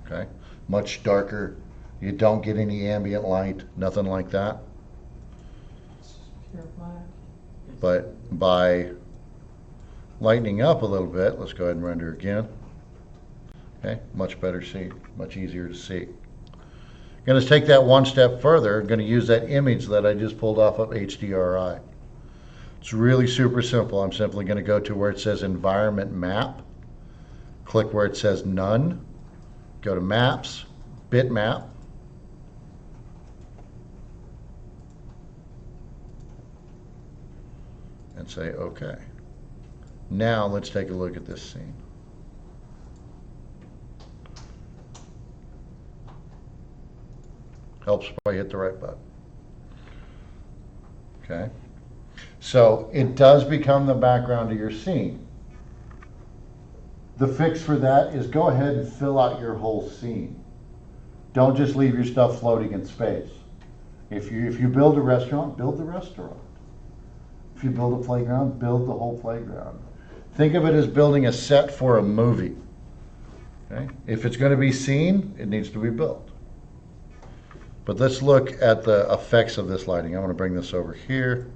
Okay, much darker. You don't get any ambient light, nothing like that. Pure black. But by lightening up a little bit, let's go ahead and render again. Okay, much better scene, much easier to see. Going to take that one step further. I'm going to use that image that I just pulled off of HDRI. It's really super simple. I'm simply going to go to where it says Environment Map, click where it says None, go to Maps, Bitmap, and say OK. Now let's take a look at this scene. Helps if I hit the right button. Okay. So it does become the background of your scene. The fix for that is go ahead and fill out your whole scene. Don't just leave your stuff floating in space. If you build a restaurant, build the restaurant. If you build a playground, build the whole playground. Think of it as building a set for a movie. Okay? If it's going to be seen, it needs to be built. But let's look at the effects of this lighting. I'm going to bring this over here.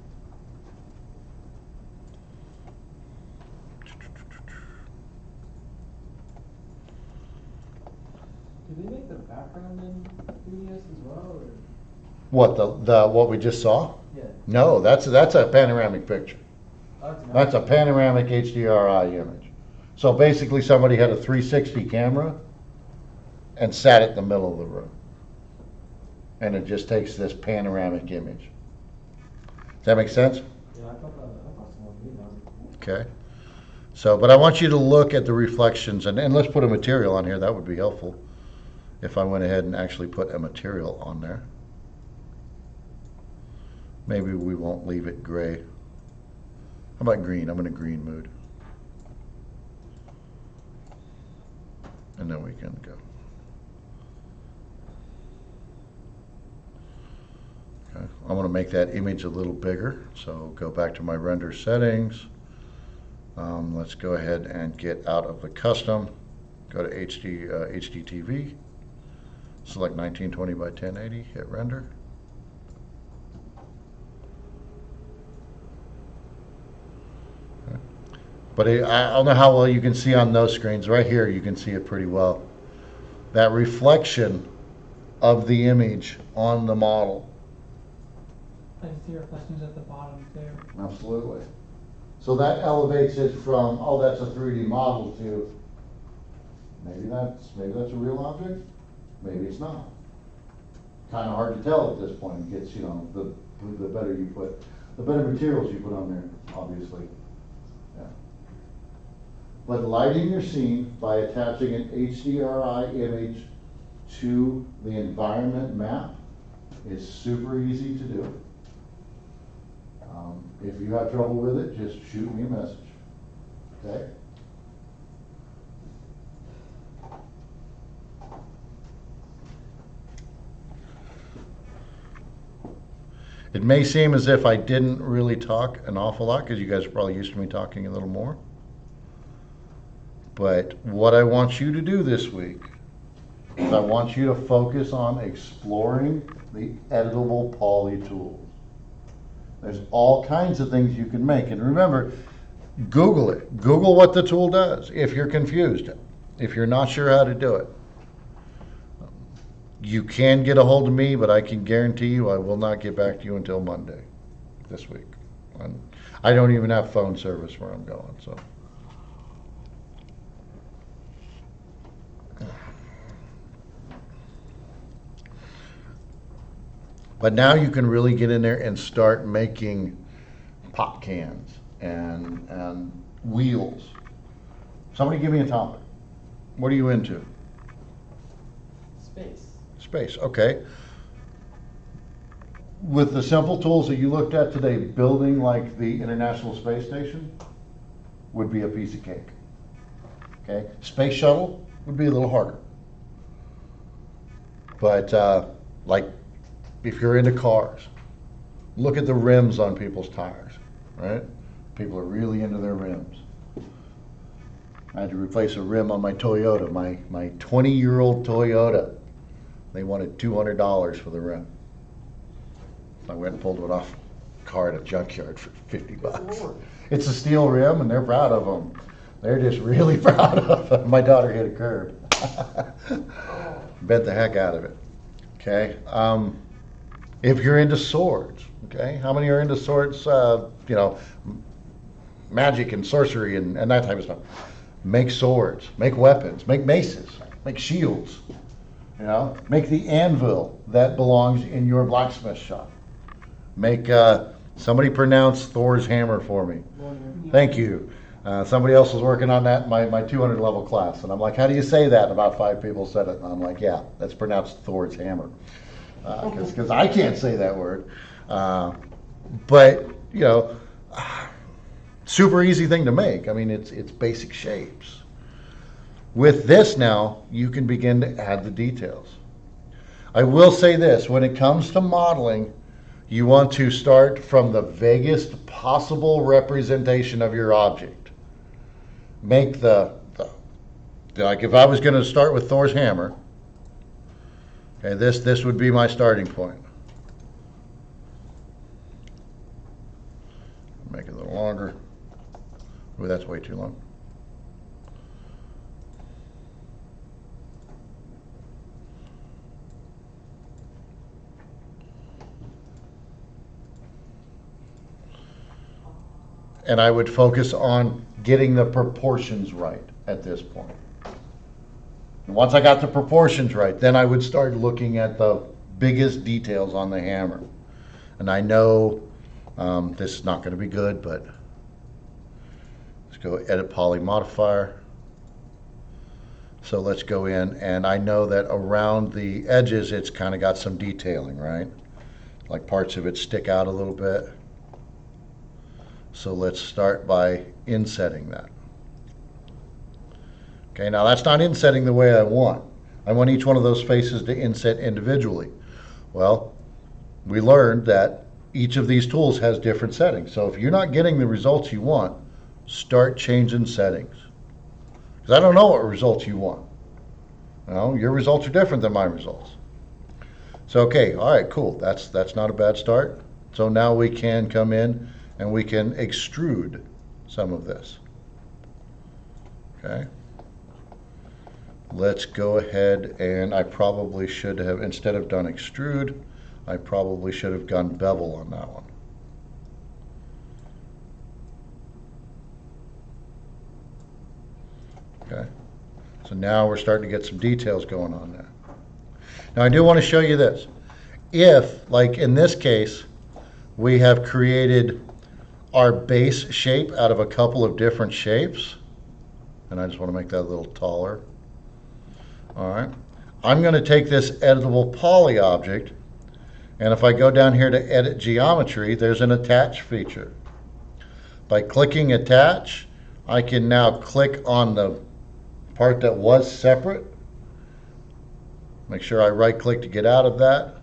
Did they make the background in 3DS as well? Or? What what we just saw? Yeah. No, that's a panoramic picture. Oh, it's That's a panoramic HDRI image. So basically somebody had a 360 camera and sat it in the middle of the room. And it just takes this panoramic image. Does that make sense? Yeah, I thought someone did that. Okay. So, but I want you to look at the reflections, and let's put a material on here. That would be helpful if I went ahead and actually put a material on there. Maybe we won't leave it gray. How about green? I'm in a green mood. And then we can go. Okay. I want to make that image a little bigger, so go back to my render settings. Let's go ahead and get out of the custom. Go to HDTV. Select 1920 by 1080. Hit render. Okay. But I don't know how well you can see on those screens. Right here, you can see it pretty well. That reflection of the image on the model. I see reflections at the bottom there. Absolutely. So that elevates it from, oh, that's a 3D model to maybe that's a real object, maybe it's not. Kind of hard to tell at this point. It gets, the better you put, the better materials you put on there, obviously. Yeah. But lighting your scene by attaching an HDRI image to the environment map is super easy to do. If you have trouble with it, just shoot me a message. Okay? It may seem as if I didn't really talk an awful lot, because you guys are probably used to me talking a little more. But what I want you to do this week is I want you to focus on exploring the editable poly tools. There's all kinds of things you can make. And remember, Google it. Google what the tool does if you're confused, if you're not sure how to do it. You can get a hold of me, but I can guarantee you I will not get back to you until Monday this week. I don't even have phone service where I'm going, so. But now you can really get in there and start making pop cans and wheels. Somebody give me a topic. What are you into? Space. Space, okay. With the simple tools that you looked at today, building like the International Space Station would be a piece of cake. Okay, space shuttle would be a little harder. But like if you're into cars, look at the rims on people's tires, right? People are really into their rims. I had to replace a rim on my Toyota, my 20-year-old Toyota. They wanted $200 for the rim. I went and pulled it off a car at a junkyard for $50. It's a steel rim, and they're proud of them. They're just really proud of them. My daughter hit a curb. Bent the heck out of it. Okay. If you're into swords, okay, how many are into swords? Magic and sorcery and that type of stuff. Make swords, make weapons, make maces, make shields. Make the anvil that belongs in your blacksmith shop. Make somebody pronounce Thor's hammer for me. Thank you. Somebody else was working on that in my 200 level class, and I'm like, how do you say that? And about 5 people said it, and I'm like, yeah, that's pronounced Thor's hammer, because I can't say that word. But super easy thing to make. I mean, it's basic shapes. With this now, you can begin to add the details. I will say this, when it comes to modeling, you want to start from the vaguest possible representation of your object. Make like if I was going to start with Thor's hammer, okay, this would be my starting point. Make it a little longer. Ooh, that's way too long. And I would focus on getting the proportions right at this point. And once I got the proportions right, then I would start looking at the biggest details on the hammer. And I know this is not going to be good, but let's go edit poly modifier. So let's go in, and I know that around the edges it's kind of got some detailing, right? Like parts of it stick out a little bit. So let's start by insetting that. Okay, now that's not insetting the way I want. I want each one of those faces to inset individually. Well, we learned that each of these tools has different settings. So if you're not getting the results you want, start changing settings. Because I don't know what results you want. Your results are different than my results. So okay, all right, cool. That's not a bad start. So now we can come in and we can extrude some of this. Okay. Let's go ahead, and I probably should have, instead of done extrude, I probably should have gone bevel on that one. Okay. So now we're starting to get some details going on there. Now I do want to show you this. If, like in this case, we have created our base shape out of a couple of different shapes, and I just want to make that a little taller. All right, I'm going to take this editable poly object, and if I go down here to edit geometry, there's an attach feature. By clicking attach, I can now click on the part that was separate. Make sure I right click to get out of that.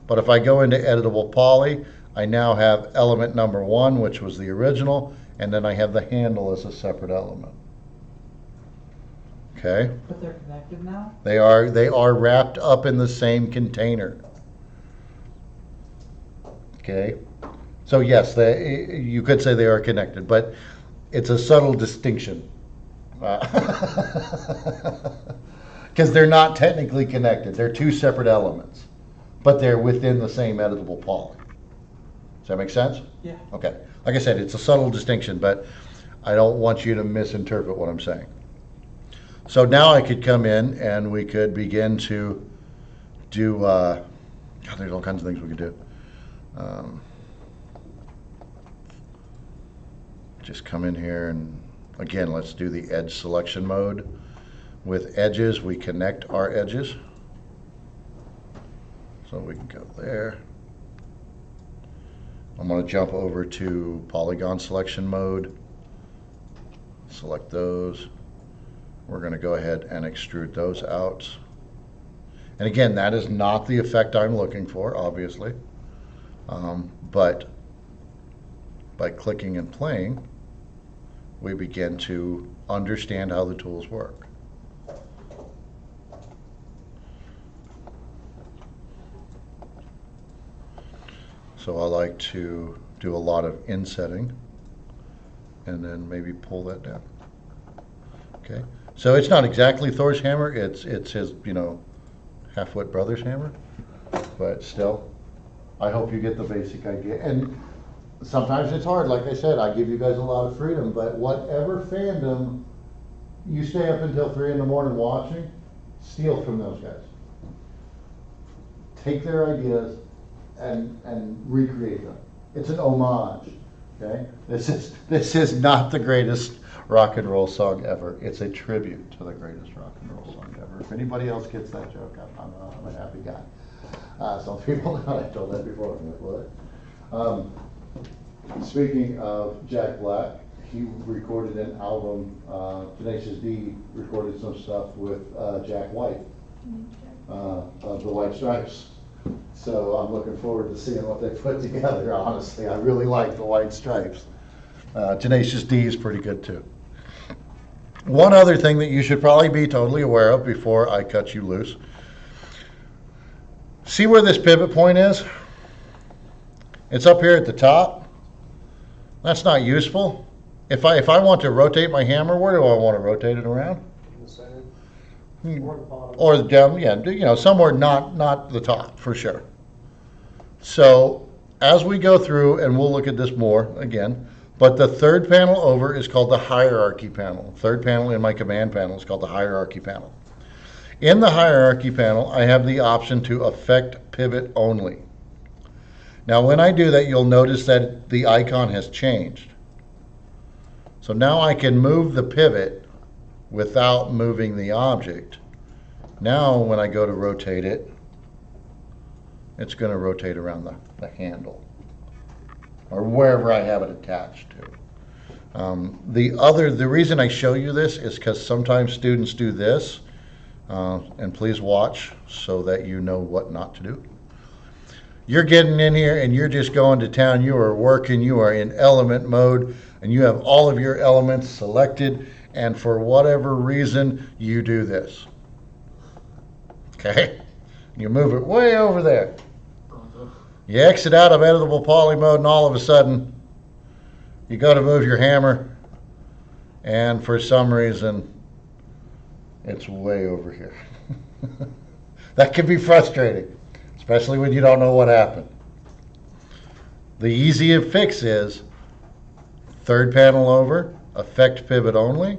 But if I go into editable poly, I now have element number 1, which was the original, and then I have the handle as a separate element. Okay? But they're connected now? They are wrapped up in the same container. Okay? So yes, you could say they are connected, but it's a subtle distinction. Because they're not technically connected. They're two separate elements, but they're within the same editable poly. Does that make sense? Yeah. Okay. Like I said, it's a subtle distinction, but I don't want you to misinterpret what I'm saying. So now I could come in and we could begin to do, God, there's all kinds of things we could do. Just come in here and, again, let's do the edge selection mode. With edges, we connect our edges. So we can go there. I'm going to jump over to polygon selection mode. Select those. We're going to go ahead and extrude those out. And again, that is not the effect I'm looking for, obviously. But by clicking and playing, we begin to understand how the tools work. So I like to do a lot of insetting and then maybe pull that down. Okay, so it's not exactly Thor's hammer, it's his, half-wit brother's hammer, but still, I hope you get the basic idea. And sometimes it's hard, like I said, I give you guys a lot of freedom, but whatever fandom you stay up until 3 in the morning watching, steal from those guys. Take their ideas and recreate them. It's an homage, okay? This is not the greatest rock and roll song ever. It's a tribute to the greatest rock and roll song ever. If anybody else gets that joke, I'm a happy guy. Some people, I told that before, I'm like, what? Speaking of Jack Black, he recorded an album, Tenacious D recorded some stuff with Jack White, of the White Stripes. So I'm looking forward to seeing what they put together, honestly. I really like the White Stripes. Tenacious D is pretty good too. One other thing that you should probably be totally aware of before I cut you loose. See where this pivot point is? It's up here at the top. That's not useful. If I want to rotate my hammer, where do I want to rotate it around? In the center. Or the bottom. Or down, yeah, somewhere not the top, for sure. So as we go through, and we'll look at this more again, but the third panel over is called the hierarchy panel. Third panel in my command panel is called the hierarchy panel. In the hierarchy panel, I have the option to affect pivot only. Now when I do that, you'll notice that the icon has changed. So now I can move the pivot without moving the object. Now when I go to rotate it, it's going to rotate around the handle or wherever I have it attached to. The reason I show you this is because sometimes students do this, and please watch so that you know what not to do. You're getting in here and you're just going to town, you are working, you are in element mode, and you have all of your elements selected, and for whatever reason, you do this. Okay? You move it way over there. You exit out of editable poly mode, and all of a sudden, you go to move your hammer, and for some reason, it's way over here. That can be frustrating, especially when you don't know what happened. The easy fix is third panel over, affect pivot only,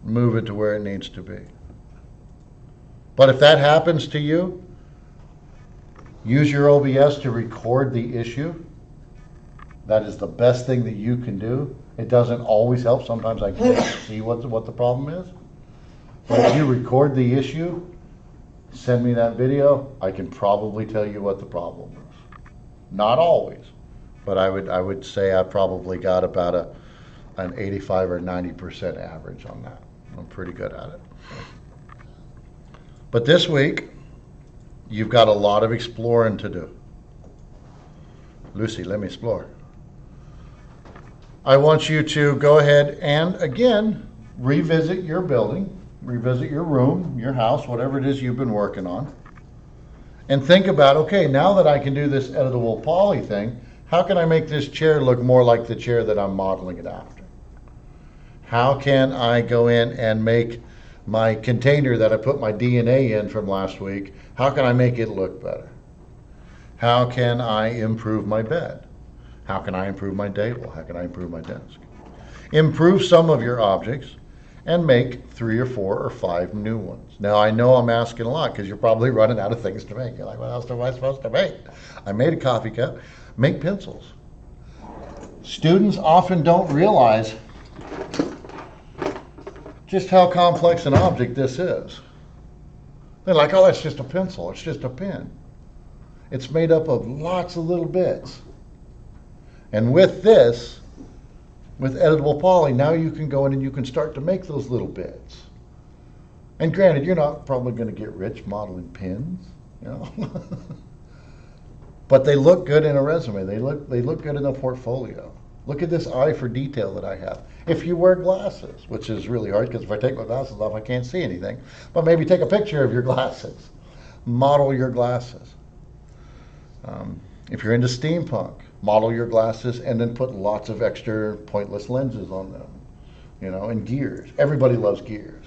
move it to where it needs to be. But if that happens to you, use your OBS to record the issue. That is the best thing that you can do. It doesn't always help. Sometimes I can't see what the problem is. But if you record the issue, send me that video, I can probably tell you what the problem is. Not always, but I would say I probably got about an 85 or 90% average on that. I'm pretty good at it. But this week, you've got a lot of exploring to do. Lucy, let me explore. I want you to go ahead and, again, revisit your building, revisit your room, your house, whatever it is you've been working on, and think about, okay, now that I can do this editable poly thing, how can I make this chair look more like the chair that I'm modeling it after? How can I go in and make my container that I put my DNA in from last week, how can I make it look better? How can I improve my bed? How can I improve my table? How can I improve my desk? Improve some of your objects and make 3 or 4 or 5 new ones. Now, I know I'm asking a lot because you're probably running out of things to make. You're like, what else am I supposed to make? I made a coffee cup. Make pencils. Students often don't realize just how complex an object this is. They're like, oh, that's just a pencil. It's just a pen. It's made up of lots of little bits. And with this, with Editable Poly, now you can go in and you can start to make those little bits. And granted, you're not probably going to get rich modeling pins, you know. But they look good in a resume. They look good in a portfolio. Look at this eye for detail that I have. If you wear glasses, which is really hard because if I take my glasses off, I can't see anything. But maybe take a picture of your glasses. Model your glasses. If you're into steampunk, model your glasses and then put lots of extra pointless lenses on them, you know, and gears. Everybody loves gears.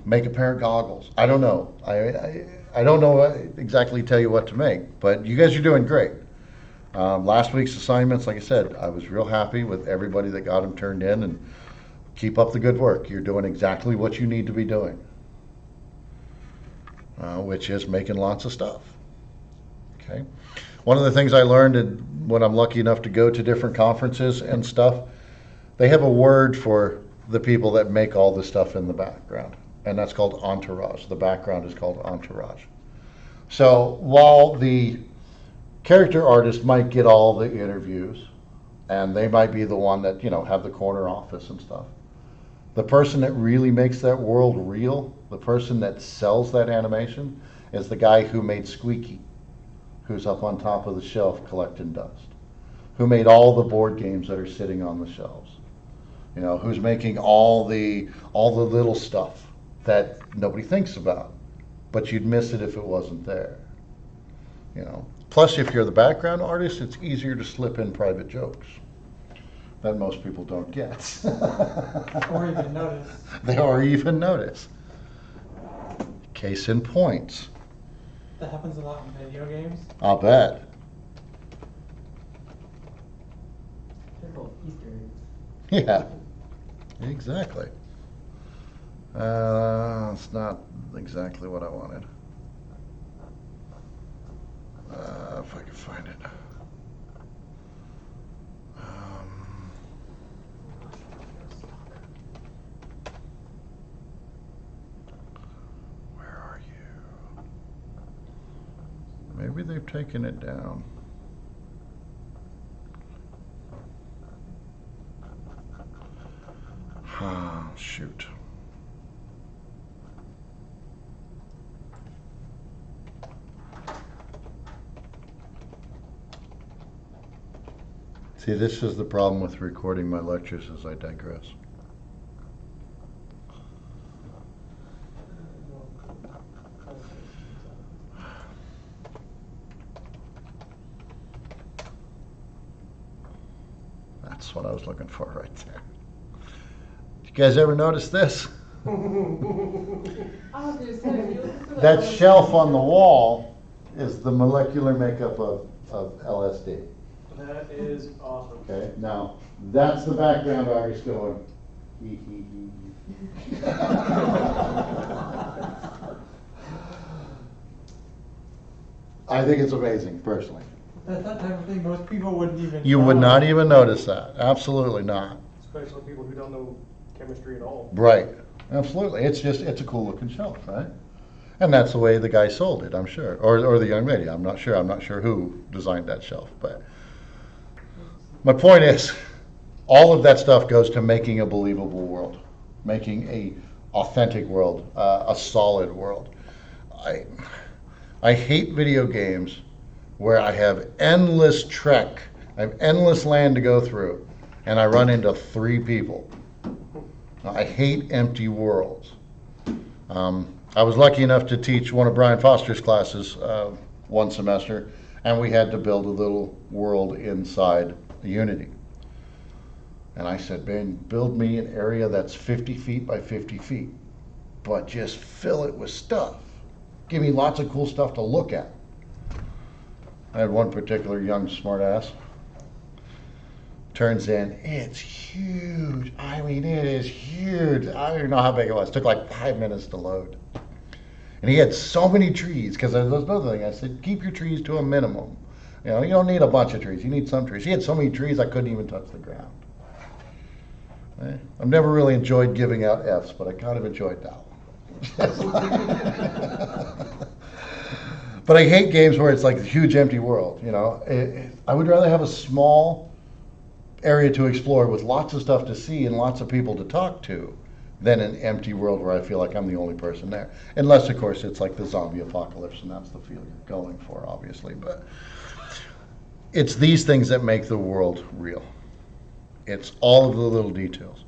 Make a pair of goggles. I don't know. I don't know exactly tell you what to make, but you guys are doing great. Last week's assignments, like I said, I was real happy with everybody that got them turned in, and keep up the good work. You're doing exactly what you need to be doing, which is making lots of stuff. Okay. One of the things I learned when I'm lucky enough to go to different conferences and stuff, they have a word for the people that make all the stuff in the background, and that's called entourage. The background is called entourage. So while the character artist might get all the interviews, and they might be the one that, you know, have the corner office and stuff, the person that really makes that world real, the person that sells that animation, is the guy who made Squeaky, who's up on top of the shelf collecting dust, who made all the board games that are sitting on the shelves, you know, who's making all the little stuff that nobody thinks about, but you'd miss it if it wasn't there, you know. Plus, if you're the background artist, it's easier to slip in private jokes that most people don't get. Or even notice. Or even notice. Case in point. That happens a lot in video games. I'll bet. They're called Easter eggs. Yeah, exactly. It's not exactly what I wanted. If I can find it. Where are you? Maybe they've taken it down. Shoot. See, this is the problem with recording my lectures as I digress. That's what I was looking for right there. Did you guys ever notice this? I was gonna say, if you look for That shelf on the wall is the molecular makeup of LSD. That is awesome. Okay, now that's the background artist going, hee hee hee. I think it's amazing, personally. That's that type of thing most people wouldn't even You would know. not even notice that. Absolutely not. Especially people who don't know chemistry at all. Right. Absolutely. It's a cool looking shelf, right? And that's the way the guy sold it, I'm sure. Or the young lady. I'm not sure. I'm not sure who designed that shelf, but my point is, all of that stuff goes to making a believable world, making a authentic world, a solid world. I hate video games where I have endless trek, I have endless land to go through, and I run into 3 people. I hate empty worlds. I was lucky enough to teach one of Brian Foster's classes one semester, and we had to build a little world inside Unity. And I said, "Ben, build me an area that's 50 feet by 50 feet, but just fill it with stuff. Give me lots of cool stuff to look at." I had one particular young smartass. Turns in, it's huge. I mean, it is huge. I don't even know how big it was. It took like 5 minutes to load. And he had so many trees, because there's another thing. I said, keep your trees to a minimum. You know, you don't need a bunch of trees. You need some trees. He had so many trees, I couldn't even touch the ground. I've never really enjoyed giving out Fs, but I kind of enjoyed that one. But I hate games where it's like a huge empty world, you know. I would rather have a small area to explore with lots of stuff to see and lots of people to talk to than an empty world where I feel like I'm the only person there. Unless, of course, it's like the zombie apocalypse, and that's the feel you're going for, obviously. But it's these things that make the world real. It's all of the little details.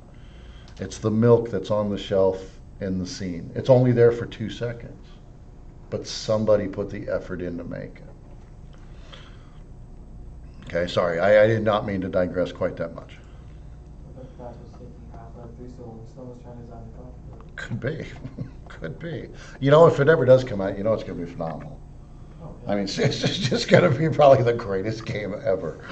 It's the milk that's on the shelf in the scene. It's only there for 2 seconds, but somebody put the effort in to make it. Okay, sorry, I did not mean to digress quite that much. I thought Crash was thinking Half-Life 3, so when someone's trying to design the coffee. Could be, could be. You know, if it ever does come out, you know it's going to be phenomenal. Oh, I mean, it's just going to be probably the greatest game ever.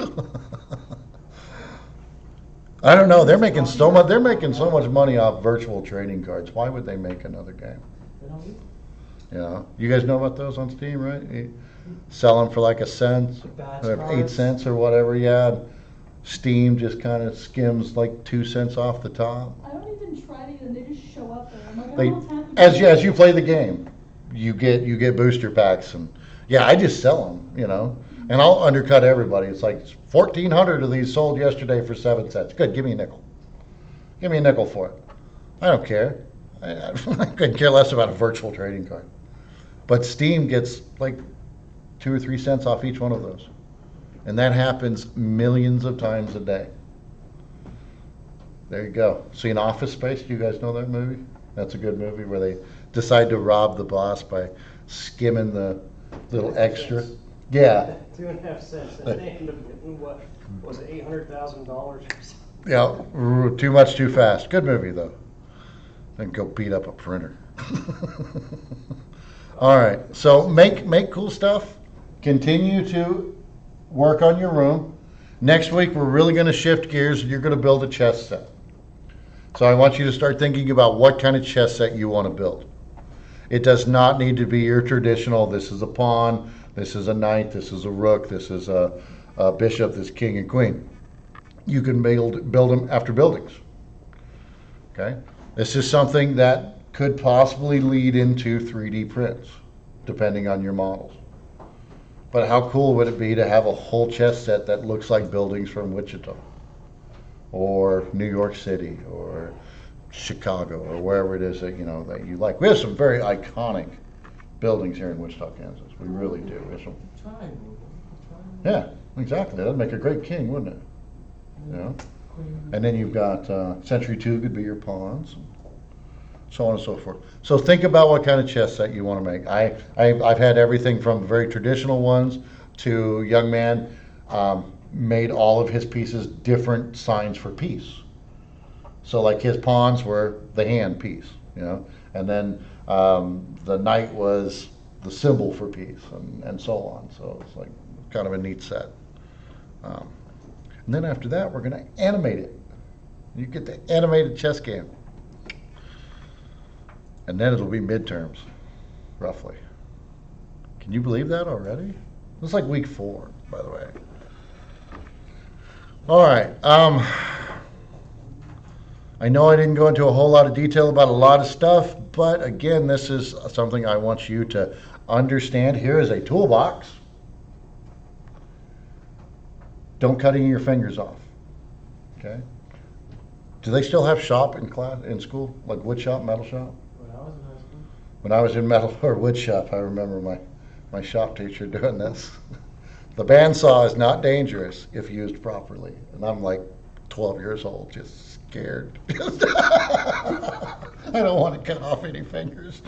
I don't know. They're making so much. They're making so much money off virtual trading cards. Why would they make another game? They don't need You know, you guys know about those on Steam, right? You sell them for like a cent, Batch or 8 cards. cents or whatever. Yeah, Steam just kind of skims like 2 cents off the top. I don't even try to, and they just show up there. I'm like, They, I'm not happy. as you play the game, you get booster packs, and yeah, I just sell them, you know, and I'll undercut everybody. It's like 1,400 of these sold yesterday for 7 cents. Good, give me a nickel. Give me a nickel for it. I don't care. I couldn't care less about a virtual trading card. But Steam gets like 2 or 3 cents off each one of those, and that happens millions of times a day. There you go. Seen Office Space? Do you guys know that movie? That's a good movie where they decide to rob the boss by skimming the little extra. Yeah. 2.5 cents, and they end up getting, what, was it $800,000 or something? Yeah, too much too fast. Good movie though. Then go beat up a printer. All right, so make cool stuff. Continue to work on your room. Next week we're really going to shift gears. You're going to build a chess set. So I want you to start thinking about what kind of chess set you want to build. It does not need to be your traditional, this is a pawn, this is a knight, this is a rook, this is a bishop, this is king and queen. You can build them after buildings. Okay? This is something that could possibly lead into 3D prints, depending on your models. But how cool would it be to have a whole chess set that looks like buildings from Wichita, or New York City, or Chicago, or wherever it is that that you like. We have some very iconic buildings here in Wichita, Kansas. We really do. We have some, triangle. yeah, exactly. That'd make a great king, wouldn't it? You know? Queen. And then you've got Century 2 could be your pawns, so on and so forth. So think about what kind of chess set you want to make. I've had everything from very traditional ones to young man made all of his pieces different signs for peace. So like his pawns were the hand piece, and then the knight was the symbol for peace, and so on. So it's like kind of a neat set. And then after that, we're going to animate it. You get the animated chess game. And then it'll be midterms, roughly. Can you believe that already? It's like week 4, by the way. All right. I know I didn't go into a whole lot of detail about a lot of stuff, but again, this is something I want you to understand. Here is a toolbox. Don't cut any of your fingers off. Okay? Do they still have shop in school, like wood shop, metal shop? When I was in high school. When I was in metal or wood shop, I remember my shop teacher doing this. The bandsaw is not dangerous if used properly. And I'm like 12 years old, just scared. I don't want to cut off any fingers.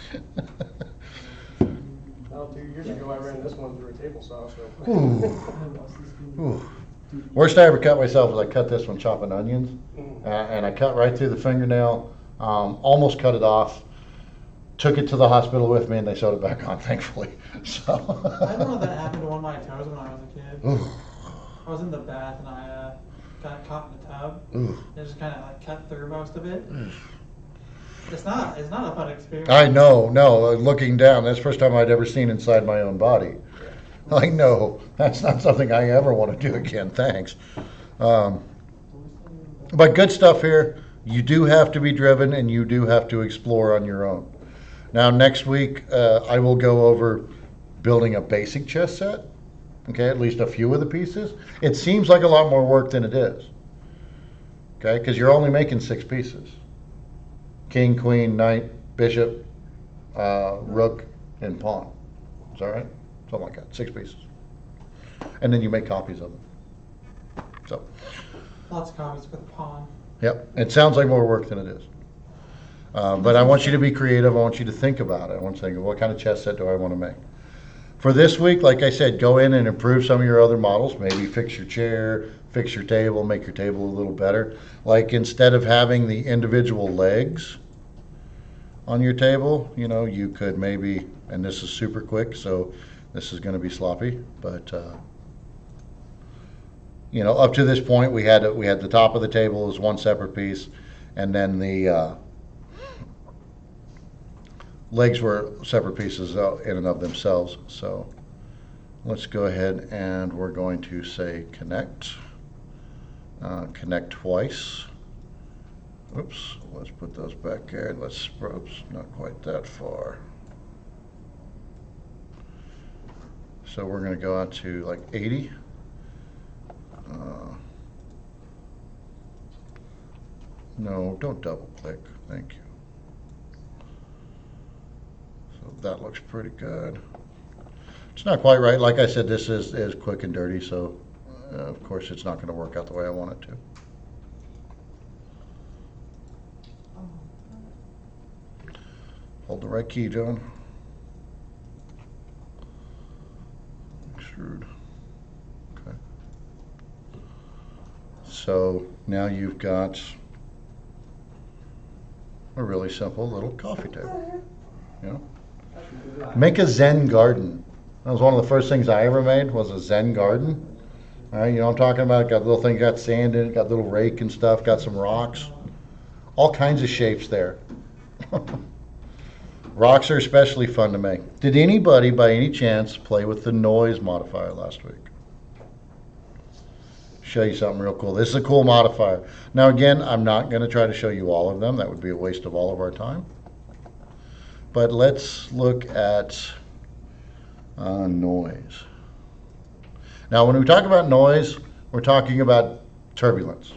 Well, 2 years ago, I ran this one through a table saw, so. Ooh. Worst I ever cut myself was I cut this one chopping onions, Mm. and I cut right through the fingernail, almost cut it off. Took it to the hospital with me, and they sewed it back on, thankfully. So. I don't know if that happened to one of my toes when I was a kid. Ooh. I was in the bath and I got caught in the tub. Ooh. It just kind of like cut through most of it. It's not a fun experience. I know, no, looking down, that's the first time I'd ever seen inside my own body. Like, no, that's not something I ever want to do again, thanks. But good stuff here. You do have to be driven and you do have to explore on your own. Now, next week, I will go over building a basic chess set. Okay, at least a few of the pieces. It seems like a lot more work than it is. Okay, because you're only making 6 pieces. King, queen, knight, bishop, rook, and pawn. Is that right? Something like that. 6 pieces. And then you make copies of them. So, Lots of copies for the pawn. yep. It sounds like more work than it is. But I want you to be creative. I want you to think about it. I want you to think, what kind of chess set do I want to make? For this week, like I said, go in and improve some of your other models. Maybe fix your chair, fix your table, make your table a little better. Like instead of having the individual legs on your table, you know, you could maybe, and this is super quick, so this is going to be sloppy, but you know, up to this point, we had the top of the table as one separate piece, and then the legs were separate pieces in and of themselves. So let's go ahead and we're going to say connect. Connect twice. Oops, let's put those back there. Oops, not quite that far. So we're going to go out to like 80. No, don't double click. Thank you. So that looks pretty good. It's not quite right. Like I said, this is quick and dirty, so of course it's not going to work out the way I want it to. Hold the right key, John. Extrude. Okay. So now you've got a really simple little coffee table. You know? Make a Zen garden. That was one of the first things I ever made, was a Zen garden. All right, you know what I'm talking about? Got a little thing, got sand in it, got a little rake and stuff, got some rocks. All kinds of shapes there. Rocks are especially fun to make. Did anybody, by any chance, play with the noise modifier last week? Show you something real cool. This is a cool modifier. Now again, I'm not going to try to show you all of them. That would be a waste of all of our time. But let's look at noise. Now when we talk about noise, we're talking about turbulence.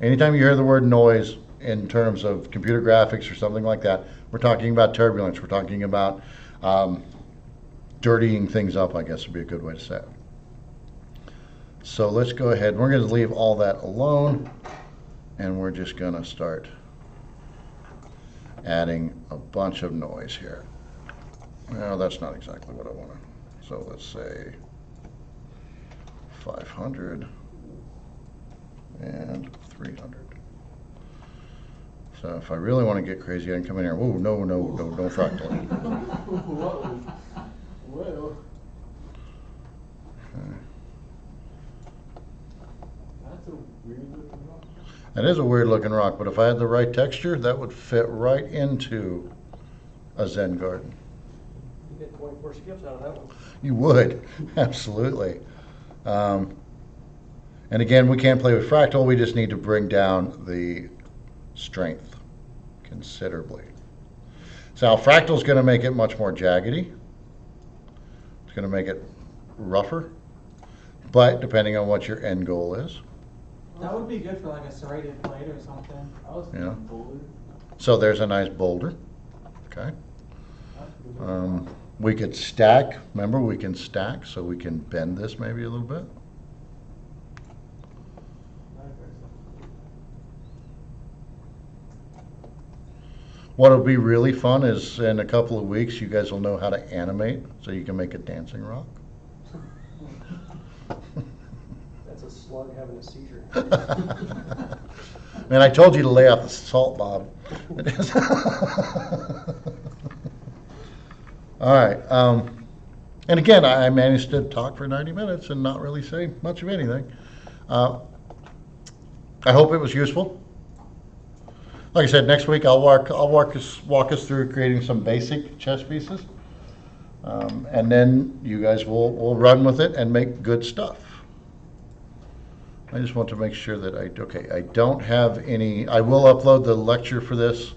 Anytime you hear the word noise in terms of computer graphics or something like that, we're talking about turbulence. We're talking about dirtying things up, I guess would be a good way to say it. So let's go ahead. We're going to leave all that alone, and we're just going to start adding a bunch of noise here. Well, that's not exactly what I want to. So let's say 500 and 300. So if I really want to get crazy, I can come in here. Oh, no, fractal. Whoa. Okay. That's a weird looking rock. That is a weird looking rock, but if I had the right texture, that would fit right into a Zen garden. You get 24 skips out of that one. You would, absolutely. And again, we can't play with fractal, we just need to bring down the strength considerably. So fractal's going to make it much more jaggedy. It's going to make it rougher, but depending on what your end goal is. That would be good for like a serrated plate or something. I was Yeah. boulder. So there's a nice boulder. Okay. We could stack, remember, we can stack, so we can bend this maybe a little bit. What'll be really fun is in a couple of weeks, you guys will know how to animate, so you can make a dancing rock. That's a slug having a seizure. Man, I told you to lay off the salt, Bob. All right. And again, I managed to talk for 90 minutes and not really say much of anything. I hope it was useful. Like I said, next week I'll walk us through creating some basic chess pieces, and then you guys will run with it and make good stuff. I just want to make sure that I don't have any. I will upload the lecture for this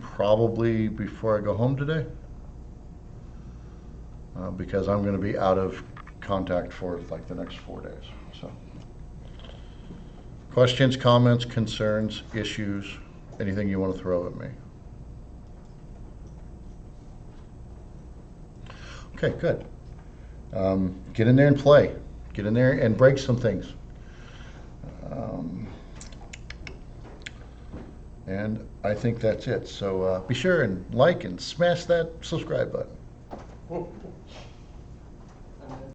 probably before I go home today, because I'm going to be out of contact for like the next 4 days. So, questions, comments, concerns, issues, anything you want to throw at me? Okay, good. Get in there and play. Get in there and break some things. And I think that's it. So be sure and like and smash that subscribe button.